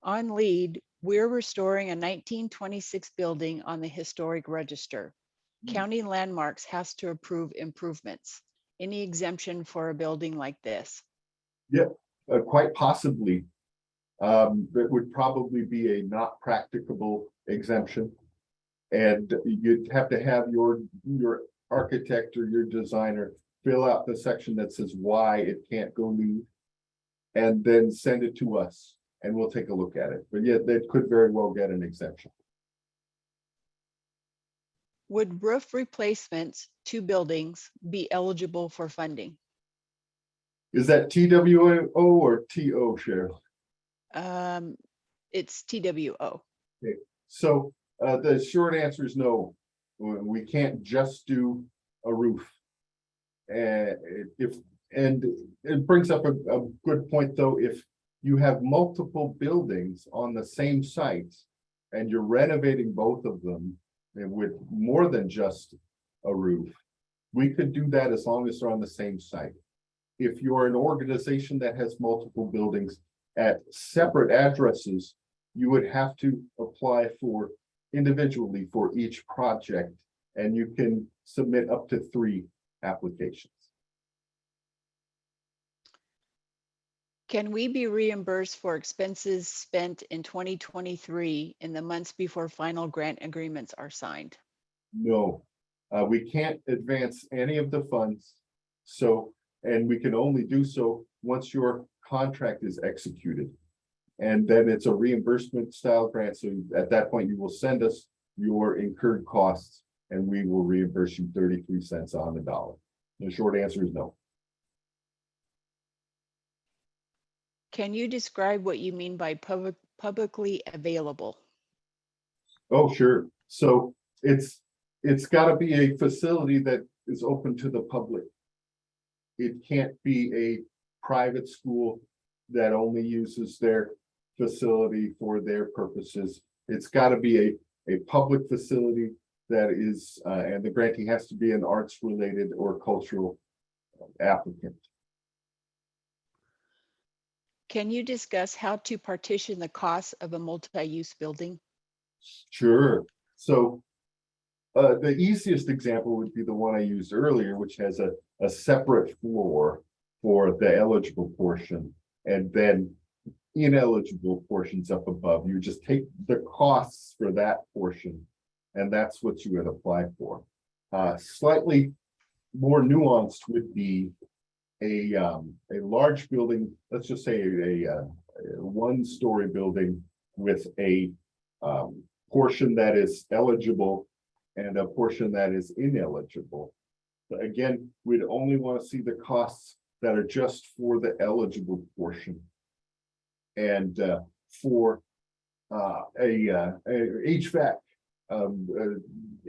On LEED, we're restoring a 1926 building on the historic register. County Landmarks has to approve improvements. Any exemption for a building like this? Yep, quite possibly. It would probably be a not practicable exemption. And you'd have to have your architect or your designer fill out the section that says why it can't go LEED, and then send it to us and we'll take a look at it. But yet that could very well get an exemption. Would roof replacements to buildings be eligible for funding? Is that TWO or TO, Cheryl? It's TWO. Okay. So the short answer is no. We can't just do a roof. And it brings up a good point though. If you have multiple buildings on the same site and you're renovating both of them and with more than just a roof, we could do that as long as they're on the same site. If you're an organization that has multiple buildings at separate addresses, you would have to apply for individually for each project, and you can submit up to 3 applications. Can we be reimbursed for expenses spent in 2023 in the months before final grant agreements are signed? No, we can't advance any of the funds. So, and we can only do so once your contract is executed. And then it's a reimbursement style grant. So at that point, you will send us your incurred costs and we will reimburse you 33 cents on the dollar. The short answer is no. Can you describe what you mean by publicly available? Oh, sure. So it's got to be a facility that is open to the public. It can't be a private school that only uses their facility for their purposes. It's got to be a a public facility that is, and the grantee has to be an arts related or cultural applicant. Can you discuss how to partition the costs of a multi-use building? Sure. So the easiest example would be the one I used earlier, which has a separate floor for the eligible portion and then ineligible portions up above. You just take the costs for that portion and that's what you would apply for. Slightly more nuanced would be a large building, let's just say a one-story building with a portion that is eligible and a portion that is ineligible. But again, we'd only want to see the costs that are just for the eligible portion. And for a HVAC,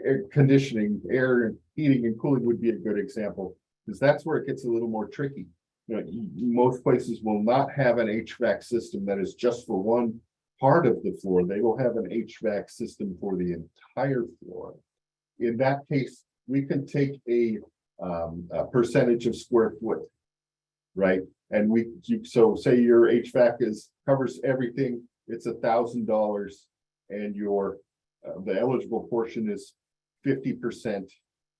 air conditioning, air heating and cooling would be a good example, because that's where it gets a little more tricky. You know, most places will not have an HVAC system that is just for one part of the floor. They will have an HVAC system for the entire floor. In that case, we can take a percentage of square foot, right? And so say your HVAC covers everything, it's $1,000, and your the eligible portion is 50%.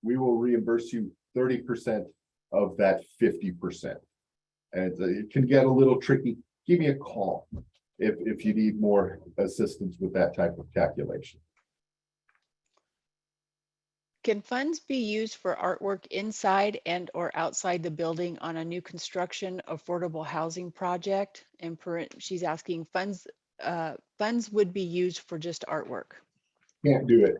We will reimburse you 30% of that 50%. And it can get a little tricky. Give me a call if you need more assistance with that type of calculation. Can funds be used for artwork inside and or outside the building on a new construction affordable housing project? And she's asking funds would be used for just artwork. Can't do it.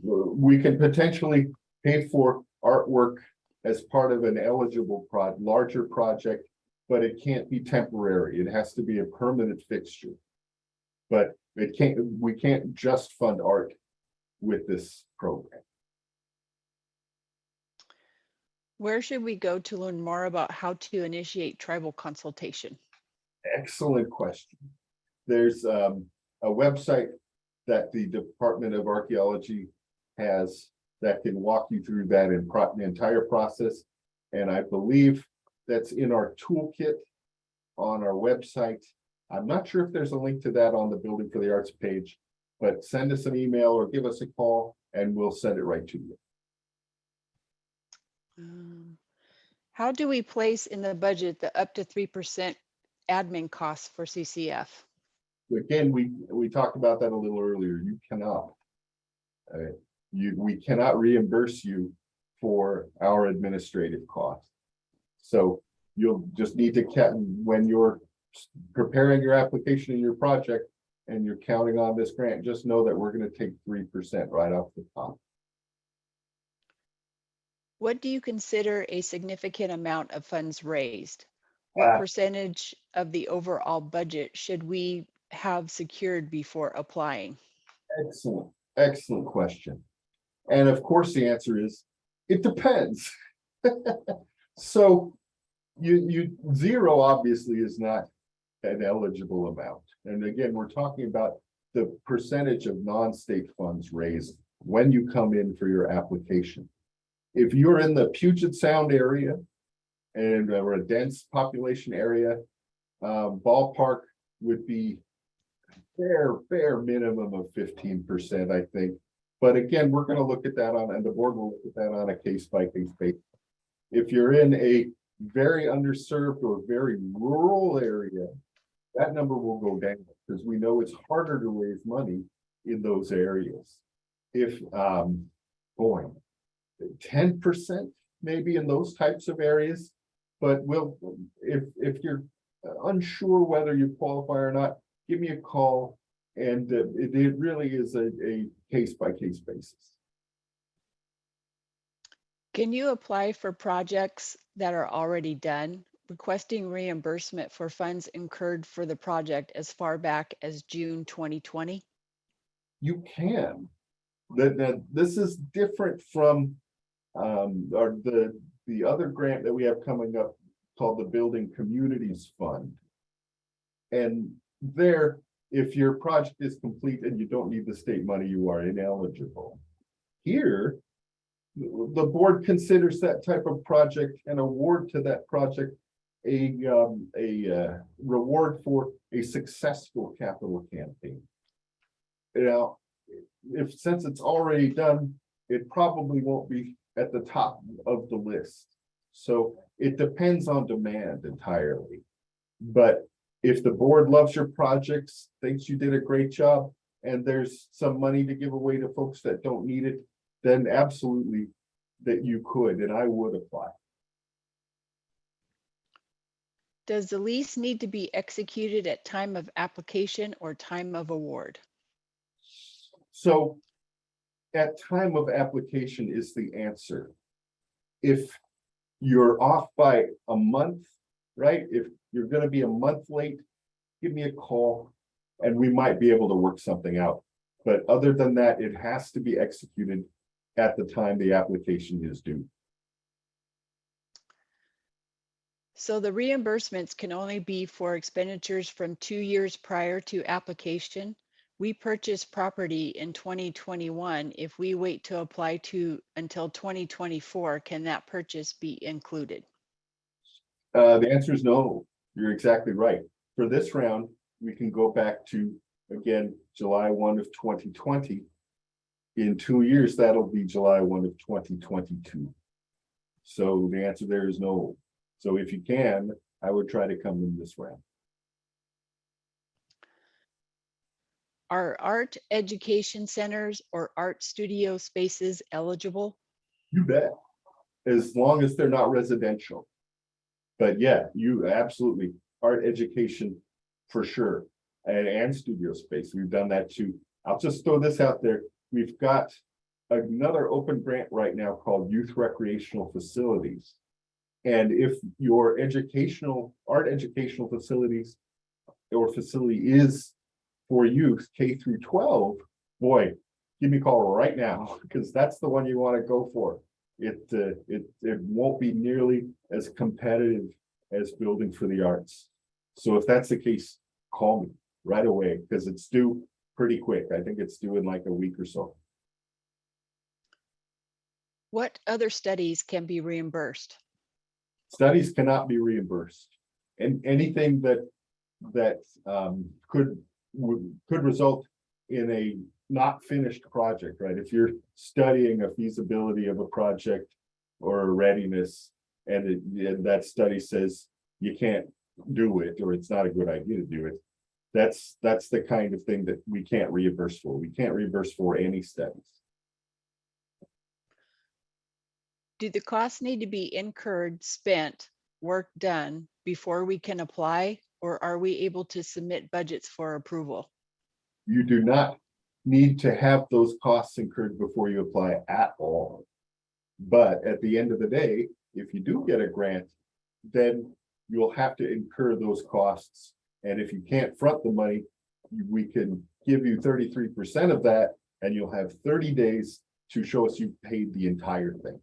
We can potentially pay for artwork as part of an eligible larger project, but it can't be temporary. It has to be a permanent fixture. But we can't just fund art with this program. Where should we go to learn more about how to initiate tribal consultation? Excellent question. There's a website that the Department of Archaeology has that can walk you through that in the entire process. And I believe that's in our toolkit on our website. I'm not sure if there's a link to that on the Building for the Arts page, but send us an email or give us a call and we'll send it right to you. How do we place in the budget the up to 3% admin costs for CCF? Again, we talked about that a little earlier. You cannot. We cannot reimburse you for our administrative costs. So you'll just need to when you're preparing your application in your project and you're counting on this grant, just know that we're going to take 3% right off the top. What do you consider a significant amount of funds raised? What percentage of the overall budget should we have secured before applying? Excellent question. And of course the answer is it depends. So zero obviously is not an eligible amount. And again, we're talking about the percentage of non-state funds raised when you come in for your application. If you're in the Puget Sound area and or a dense population area, ballpark would be bare minimum of 15%, I think. But again, we're going to look at that and the board will look at that on a case-by-case basis. If you're in a very underserved or very rural area, that number will go down because we know it's harder to raise money in those areas. If 10% maybe in those types of areas, but if you're unsure whether you qualify or not, give me a call, and it really is a case-by-case basis. Can you apply for projects that are already done, requesting reimbursement for funds incurred for the project as far back as June 2020? You can. This is different from the other grant that we have coming up called the Building Communities Fund. And there if your project is complete and you don't need the state money, you are ineligible. Here, the board considers that type of project and award to that project a reward for a successful capital campaign. Now, since it's already done, it probably won't be at the top of the list. So it depends on demand entirely. But if the board loves your projects, thinks you did a great job, and there's some money to give away to folks that don't need it, then absolutely that you could, and I would apply. Does the lease need to be executed at time of application or time of award? So at time of application is the answer. If you're off by a month, right? If you're going to be a month late, give me a call and we might be able to work something out. But other than that, it has to be executed at the time the application is due. So the reimbursements can only be for expenditures from 2 years prior to application. We purchased property in 2021. If we wait to apply until 2024, can that purchase be included? The answer is no. You're exactly right. For this round, we can go back to, again, July 1 of 2020. In 2 years, that'll be July 1 of 2022. So the answer there is no. So if you can, I would try to come in this round. Are art education centers or art studio spaces eligible? You bet. As long as they're not residential. But yeah, you absolutely, art education for sure. And studio space, we've done that too. I'll just throw this out there. We've got another open grant right now called Youth Recreational Facilities. And if your art educational facilities or facility is for youth K through 12, boy, give me a call right now, because that's the one you want to go for. It won't be nearly as competitive as building for the arts. So if that's the case, call me right away, because it's due pretty quick. I think it's due in like a week or so. What other studies can be reimbursed? Studies cannot be reimbursed, and anything that could result in a not finished project, right? If you're studying a feasibility of a project or a readiness, and that study says you can't do it, or it's not a good idea to do it, that's the kind of thing that we can't reimburse for. We can't reimburse for any studies. Do the costs need to be incurred, spent, work done before we can apply, or are we able to submit budgets for approval? You do not need to have those costs incurred before you apply at all. But at the end of the day, if you do get a grant, then you'll have to incur those costs. And if you can't front the money, we can give you 33% of that, and you'll have 30 days to show us you've paid the entire thing.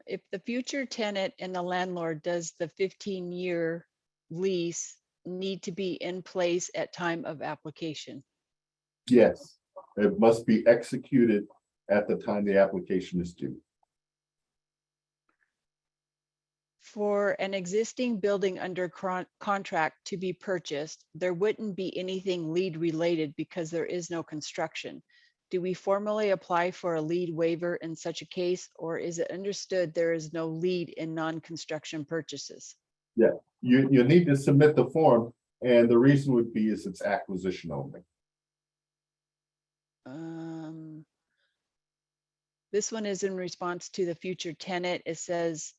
If the future tenant and the landlord does the 15-year lease need to be in place at time of application? Yes, it must be executed at the time the application is due. For an existing building under contract to be purchased, there wouldn't be anything lead related because there is no construction. Do we formally apply for a lead waiver in such a case, or is it understood there is no lead in non-construction purchases? Yeah, you need to submit the form, and the reason would be is it's acquisition only. This one is in response to the future tenant. It says,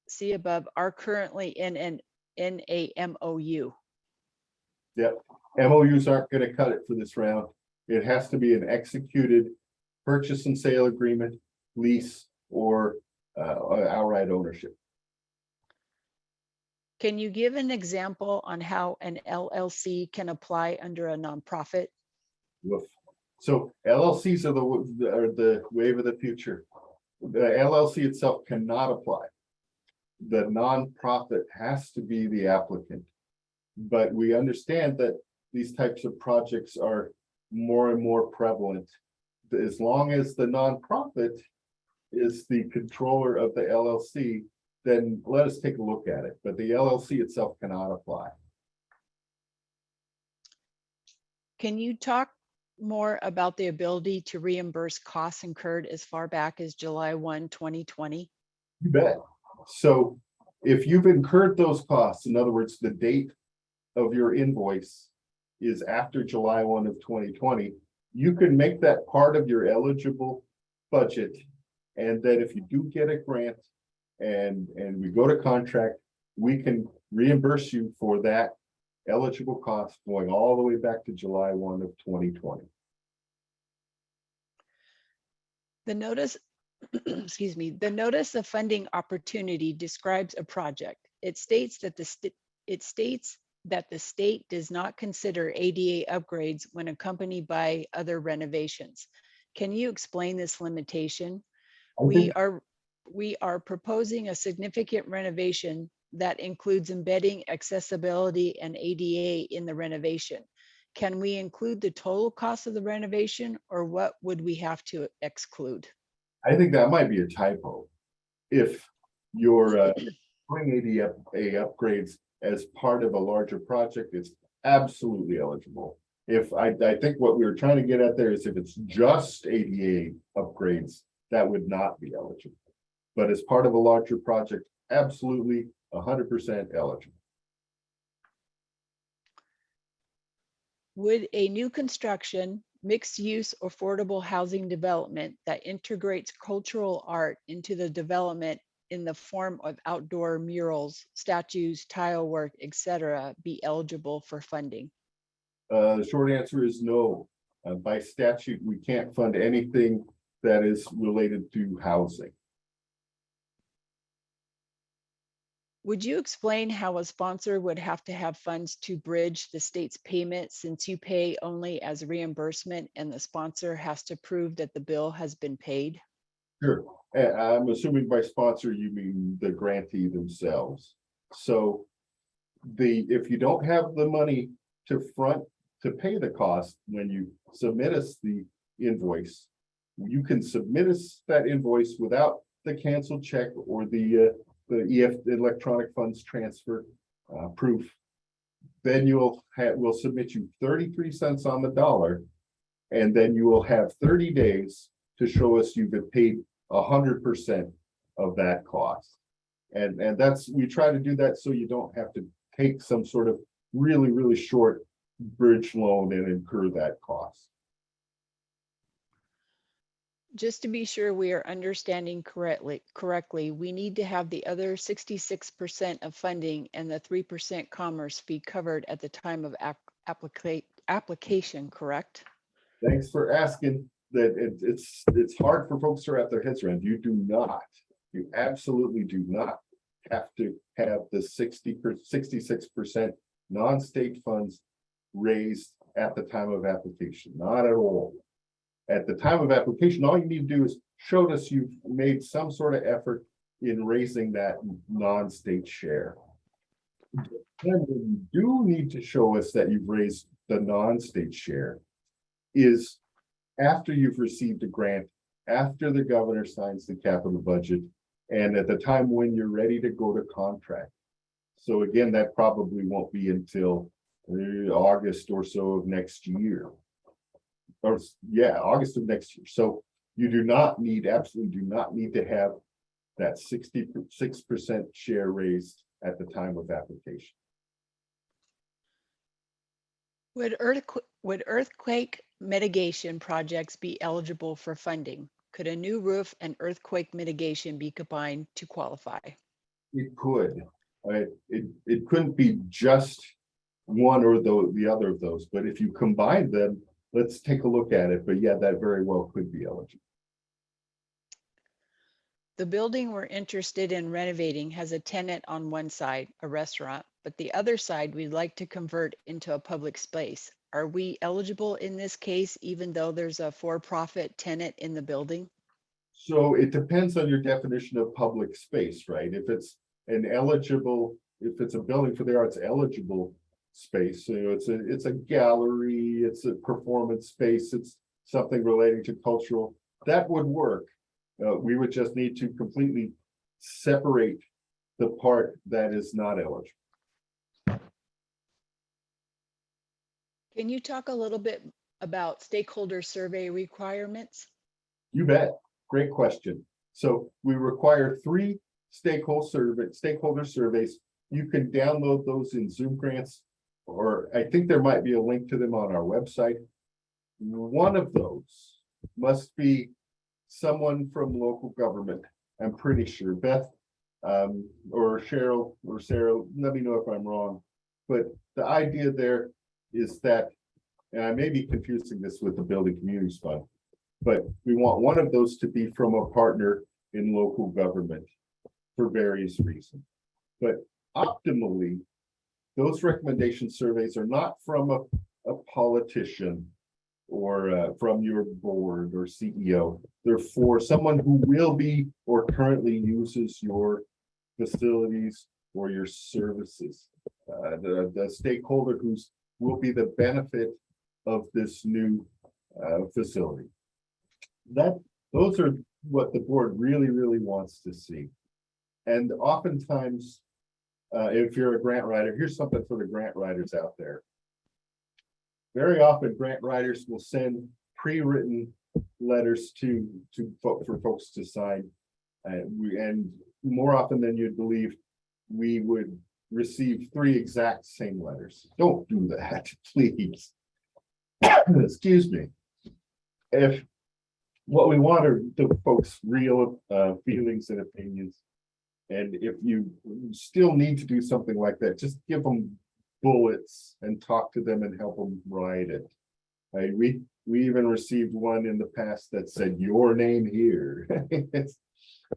see above, are currently in a MOU. Yep, MOUs aren't going to cut it for this round. It has to be an executed purchase and sale agreement, lease, or outright ownership. Can you give an example on how an LLC can apply under a nonprofit? Woof. So LLCs are the wave of the future. The LLC itself cannot apply. The nonprofit has to be the applicant. But we understand that these types of projects are more and more prevalent. As long as the nonprofit is the controller of the LLC, then let us take a look at it. But the LLC itself cannot apply. Can you talk more about the ability to reimburse costs incurred as far back as July 1, 2020? You bet. So if you've incurred those costs, in other words, the date of your invoice is after July 1 of 2020, you can make that part of your eligible budget. And then if you do get a grant and we go to contract, we can reimburse you for that eligible cost going all the way back to July 1 of 2020. The notice, excuse me, the notice of funding opportunity describes a project. It states that the state does not consider ADA upgrades when accompanied by other renovations. Can you explain this limitation? We are proposing a significant renovation that includes embedding accessibility and ADA in the renovation. Can we include the total cost of the renovation, or what would we have to exclude? I think that might be a typo. If you're doing ADA upgrades as part of a larger project, it's absolutely eligible. If I think what we were trying to get at there is if it's just ADA upgrades, that would not be eligible. But as part of a larger project, absolutely 100% eligible. Would a new construction, mixed-use, affordable housing development that integrates cultural art into the development in the form of outdoor murals, statues, tile work, etc., be eligible for funding? The short answer is no. By statute, we can't fund anything that is related to housing. Would you explain how a sponsor would have to have funds to bridge the state's payment, since you pay only as reimbursement and the sponsor has to prove that the bill has been paid? Sure. I'm assuming by sponsor, you mean the grantee themselves. So if you don't have the money to pay the cost when you submit us the invoice, you can submit us that invoice without the canceled check or the electronic funds transfer proof. Then we'll submit you 33 cents on the dollar, and then you will have 30 days to show us you've paid 100% of that cost. And we try to do that so you don't have to take some sort of really, really short bridge loan and incur that cost. Just to be sure we are understanding correctly, we need to have the other 66% of funding and the 3% commerce fee covered at the time of application, correct? Thanks for asking. That it's hard for folks to wrap their heads around. You absolutely do not have to have the 66% non-state funds raised at the time of application, not at all. At the time of application, all you need to do is show us you've made some sort of effort in raising that non-state share. Then what you do need to show us that you've raised the non-state share is after you've received a grant, after the governor signs the capital budget, and at the time when you're ready to go to contract. So again, that probably won't be until August or so of next year. Or yeah, August of next year. So you absolutely do not need to have that 66% share raised at the time of application. Would earthquake mitigation projects be eligible for funding? Could a new roof and earthquake mitigation be combined to qualify? It could. It couldn't be just one or the other of those, but if you combine them, let's take a look at it. But yeah, that very well could be eligible. The building we're interested in renovating has a tenant on one side, a restaurant, but the other side we'd like to convert into a public space. Are we eligible in this case, even though there's a for-profit tenant in the building? So it depends on your definition of public space, right? If it's a building for the arts eligible space. You know, it's a gallery, it's a performance space, it's something relating to cultural, that would work. We would just need to completely separate the part that is not eligible. Can you talk a little bit about stakeholder survey requirements? You bet. Great question. So we require 3 stakeholder surveys. You can download those in Zoom grants, or I think there might be a link to them on our website. One of those must be someone from local government. I'm pretty sure Beth or Cheryl or Sarah, let me know if I'm wrong. But the idea there is that, and I may be confusing this with the Building Communities Fund, but we want one of those to be from a partner in local government for various reasons. But optimally, those recommendation surveys are not from a politician or from your board or CEO. They're for someone who will be or currently uses your facilities or your services. The stakeholder who's will be the benefit of this new facility. Those are what the board really wants to see. And oftentimes, if you're a grant writer, here's something for the grant writers out there. Very often, grant writers will send pre-written letters for folks to sign, and more often than you'd believe, we would receive 3 exact same letters. Don't do that, please. Excuse me. If what we want are the folks' real feelings and opinions, and if you still need to do something like that, just give them bullets and talk to them and help them write it. We even received one in the past that said your name here.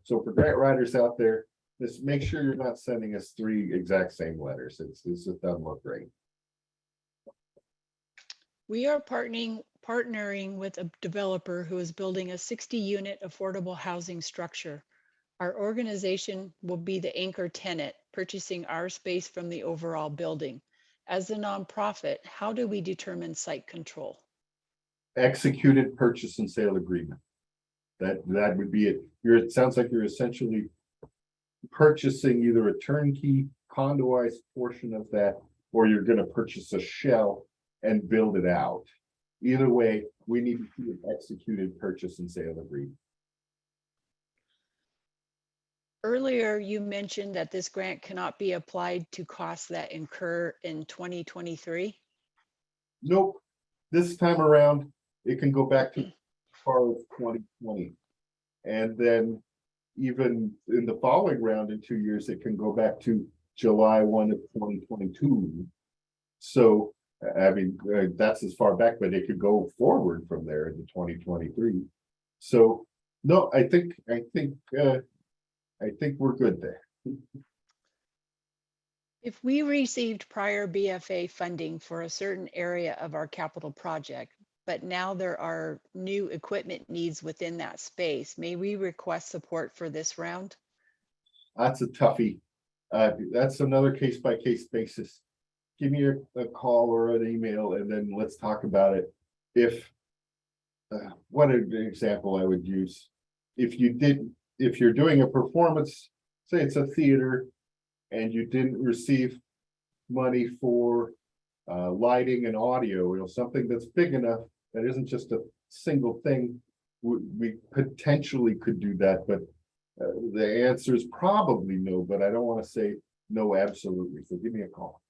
So for grant writers out there, just make sure you're not sending us 3 exact same letters. It just doesn't look great. We are partnering with a developer who is building a 60-unit affordable housing structure. Our organization will be the anchor tenant, purchasing our space from the overall building. As a nonprofit, how do we determine site control? Executed purchase and sale agreement. That would be it. It sounds like you're essentially purchasing either a turnkey condoized portion of that, or you're going to purchase a shell and build it out. Either way, we need to see an executed purchase and sale agreement. Earlier, you mentioned that this grant cannot be applied to costs that incur in 2023. Nope. This time around, it can go back to far as 2020. And then even in the following round in 2 years, it can go back to July 1 of 2022. So, I mean, that's as far back, but it could go forward from there into 2023. So, no, I think we're good there. If we received prior BFA funding for a certain area of our capital project, but now there are new equipment needs within that space, may we request support for this round? That's a toughie. That's another case by case basis. Give me a call or an email and then let's talk about it. If what an example I would use. If you're doing a performance, say it's a theater, and you didn't receive money for lighting and audio, you know, something that's big enough that isn't just a single thing, we potentially could do that, but the answer is probably no, but I don't want to say no absolutely, so give me a call.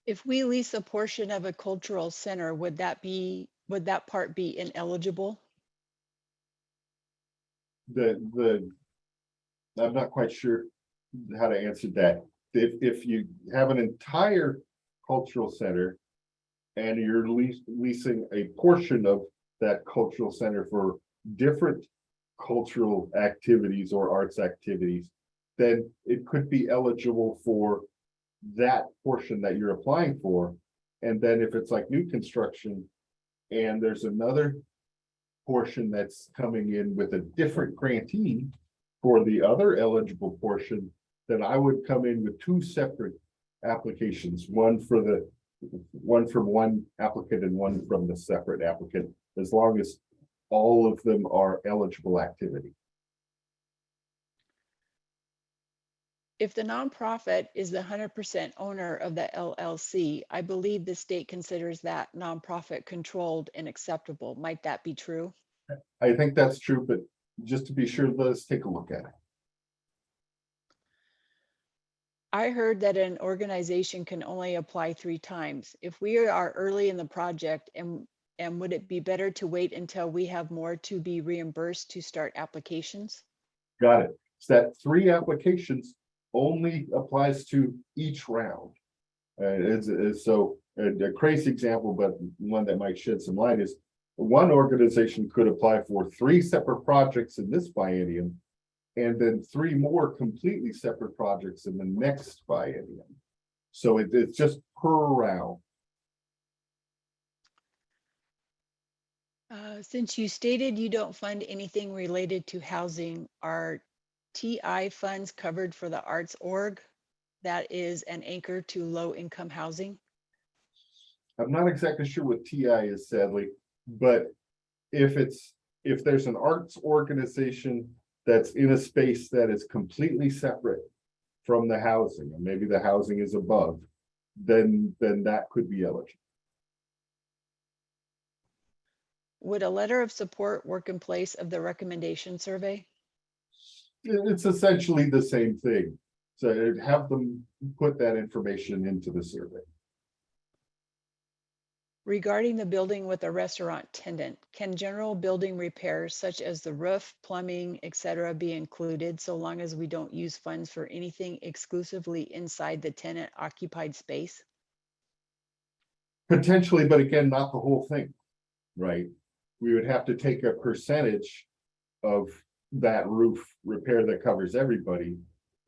If we lease a portion of a cultural center, would that part be ineligible? I'm not quite sure how to answer that. If you have an entire cultural center and you're leasing a portion of that cultural center for different cultural activities or arts activities, then it could be eligible for that portion that you're applying for. And then if it's like new construction and there's another portion that's coming in with a different grantee for the other eligible portion, then I would come in with 2 separate applications, one from one applicant and one from the separate applicant, as long as all of them are eligible activity. If the nonprofit is the 100% owner of the LLC, I believe the state considers that nonprofit controlled and acceptable. Might that be true? I think that's true, but just to be sure, let's take a look at it. I heard that an organization can only apply 3 times. If we are early in the project, and would it be better to wait until we have more to be reimbursed to start applications? Got it. So that 3 applications only applies to each round. So a crazy example, but one that might shed some light is one organization could apply for 3 separate projects in this biennium, and then 3 more completely separate projects in the next biennium. So it's just per round. Since you stated you don't fund anything related to housing, are TI funds covered for the arts org that is an anchor to low income housing? I'm not exactly sure what TI is, sadly, but if there's an arts organization that's in a space that is completely separate from the housing, and maybe the housing is above, then that could be eligible. Would a letter of support work in place of the recommendation survey? It's essentially the same thing. So have them put that information into the survey. Regarding the building with a restaurant tenant, can general building repairs such as the roof, plumbing, etc. be included so long as we don't use funds for anything exclusively inside the tenant occupied space? Potentially, but again, not the whole thing, right? We would have to take a percentage of that roof repair that covers everybody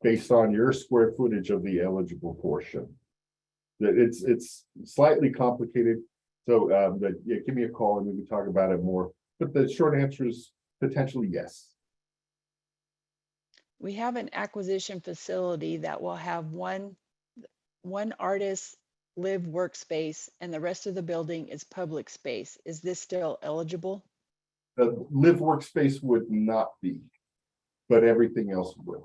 based on your square footage of the eligible portion. It's slightly complicated. So, but yeah, give me a call and we can talk about it more. But the short answer is potentially yes. We have an acquisition facility that will have one artist live workspace and the rest of the building is public space. Is this still eligible? The live workspace would not be, but everything else would.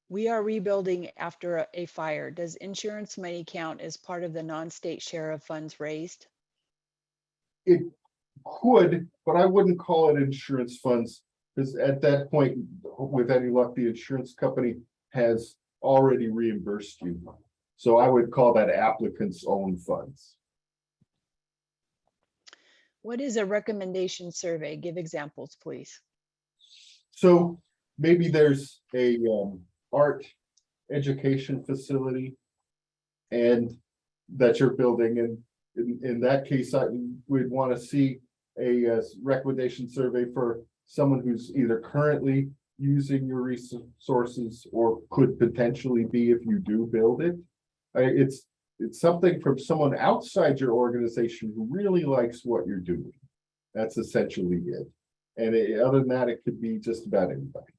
We are rebuilding after a fire. Does insurance money count as part of the non-state share of funds raised? It could, but I wouldn't call it insurance funds, because at that point, with any luck, the insurance company has already reimbursed you. So I would call that applicant's own funds. What is a recommendation survey? Give examples, please. So maybe there's a art education facility and that you're building, and in that case, we'd want to see a recommendation survey for someone who's either currently using your resources or could potentially be if you do build it. It's something from someone outside your organization who really likes what you're doing. That's essentially it. And other than that, it could be just about anybody.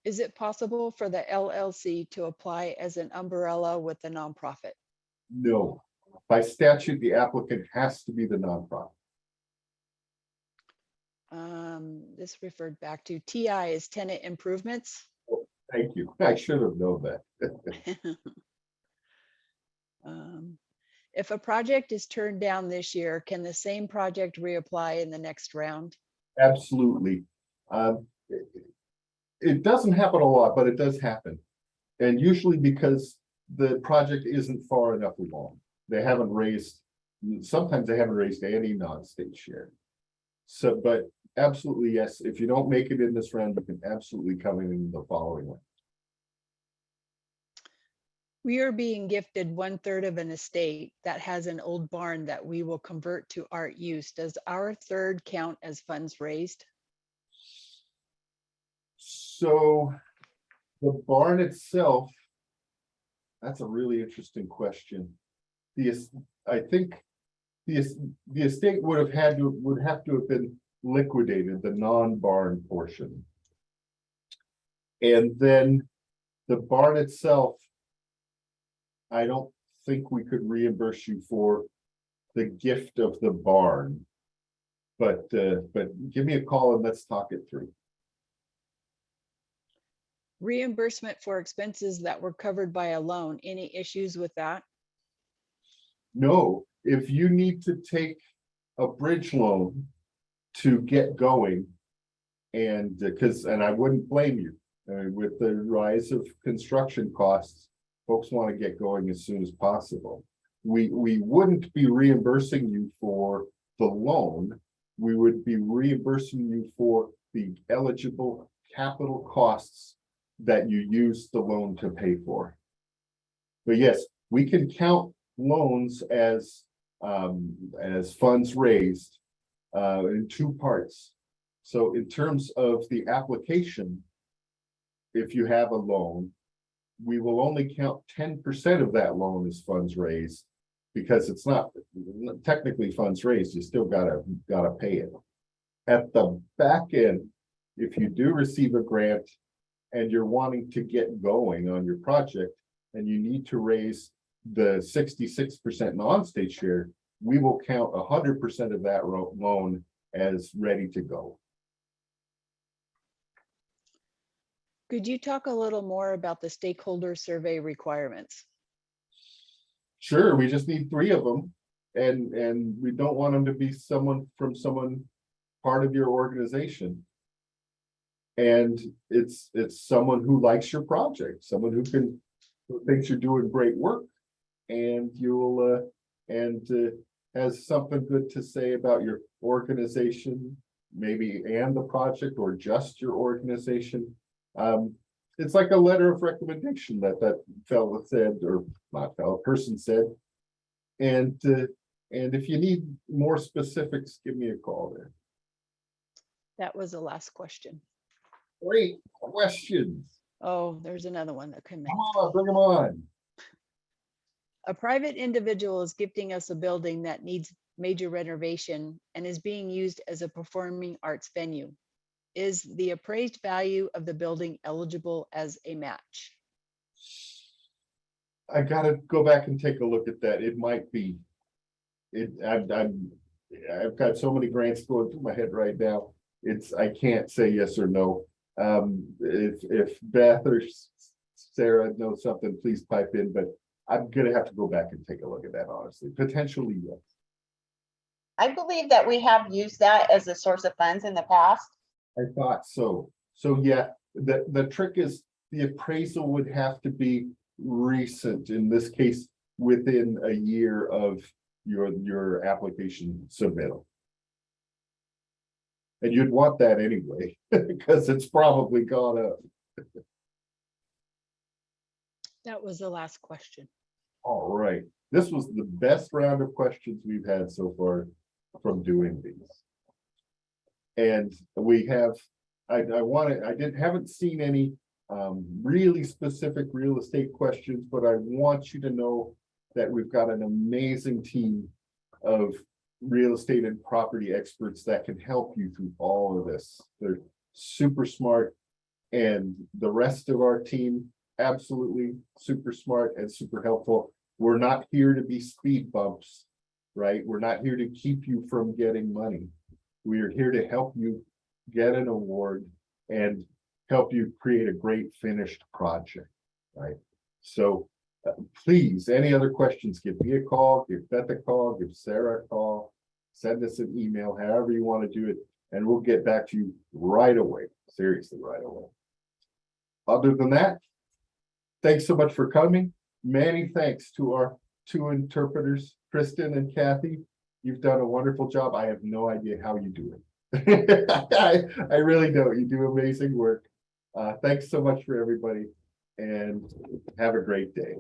Is it possible for the LLC to apply as an umbrella with the nonprofit? No, by statute, the applicant has to be the nonprofit. This referred back to TI is tenant improvements. Thank you. I should have known that. If a project is turned down this year, can the same project reapply in the next round? Absolutely. It doesn't happen a lot, but it does happen. And usually because the project isn't far enough along. They haven't raised, sometimes they haven't raised any non-state share. So, but absolutely, yes, if you don't make it in this round, you can absolutely come in the following one. We are being gifted 1/3 of an estate that has an old barn that we will convert to art use. Does our third count as funds raised? So the barn itself, that's a really interesting question. I think the estate would have to have been liquidated, the non-barn portion. And then the barn itself, I don't think we could reimburse you for the gift of the barn. But give me a call and let's talk it through. Reimbursement for expenses that were covered by a loan. Any issues with that? No, if you need to take a bridge loan to get going, and and I wouldn't blame you. With the rise of construction costs, folks want to get going as soon as possible. We wouldn't be reimbursing you for the loan. We would be reimbursing you for the eligible capital costs that you use the loan to pay for. But yes, we can count loans as funds raised in two parts. So in terms of the application, if you have a loan, we will only count 10% of that loan as funds raised, because it's not technically funds raised. You still gotta pay it. At the back end, if you do receive a grant and you're wanting to get going on your project and you need to raise the 66% non-state share, we will count 100% of that loan as ready to go. Could you talk a little more about the stakeholder survey requirements? Sure, we just need 3 of them, and we don't want them to be someone part of your organization. And it's someone who likes your project, someone who thinks you're doing great work, and has something good to say about your organization, maybe, and the project, or just your organization. It's like a letter of recommendation that fellow said, or not fellow person said. And if you need more specifics, give me a call there. That was the last question. Great questions. Oh, there's another one that came in. Come on, bring them on. A private individual is gifting us a building that needs major renovation and is being used as a performing arts venue. Is the appraised value of the building eligible as a match? I gotta go back and take a look at that. It might be. I've got so many grants going through my head right now. I can't say yes or no. If Beth or Sarah knows something, please pipe in, but I'm gonna have to go back and take a look at that, honestly. Potentially, yes. I believe that we have used that as a source of funds in the past. I thought so. So yeah, the trick is the appraisal would have to be recent, in this case, within a year of your application submittal. And you'd want that anyway, because it's probably gone up. That was the last question. All right. This was the best round of questions we've had so far from doing these. And we have, haven't seen any really specific real estate questions, but I want you to know that we've got an amazing team of real estate and property experts that can help you through all of this. They're super smart, and the rest of our team, absolutely super smart and super helpful. We're not here to be speed bumps, right? We're not here to keep you from getting money. We are here to help you get an award and help you create a great finished project, right? So please, any other questions, give me a call, give Beth a call, give Sarah a call, send us an email, however you want to do it, and we'll get back to you right away, seriously, right away. Other than that, thanks so much for coming. Many thanks to our 2 interpreters, Kristen and Kathy. You've done a wonderful job. I have no idea how you do it. I really don't. You do amazing work. Thanks so much for everybody, and have a great day.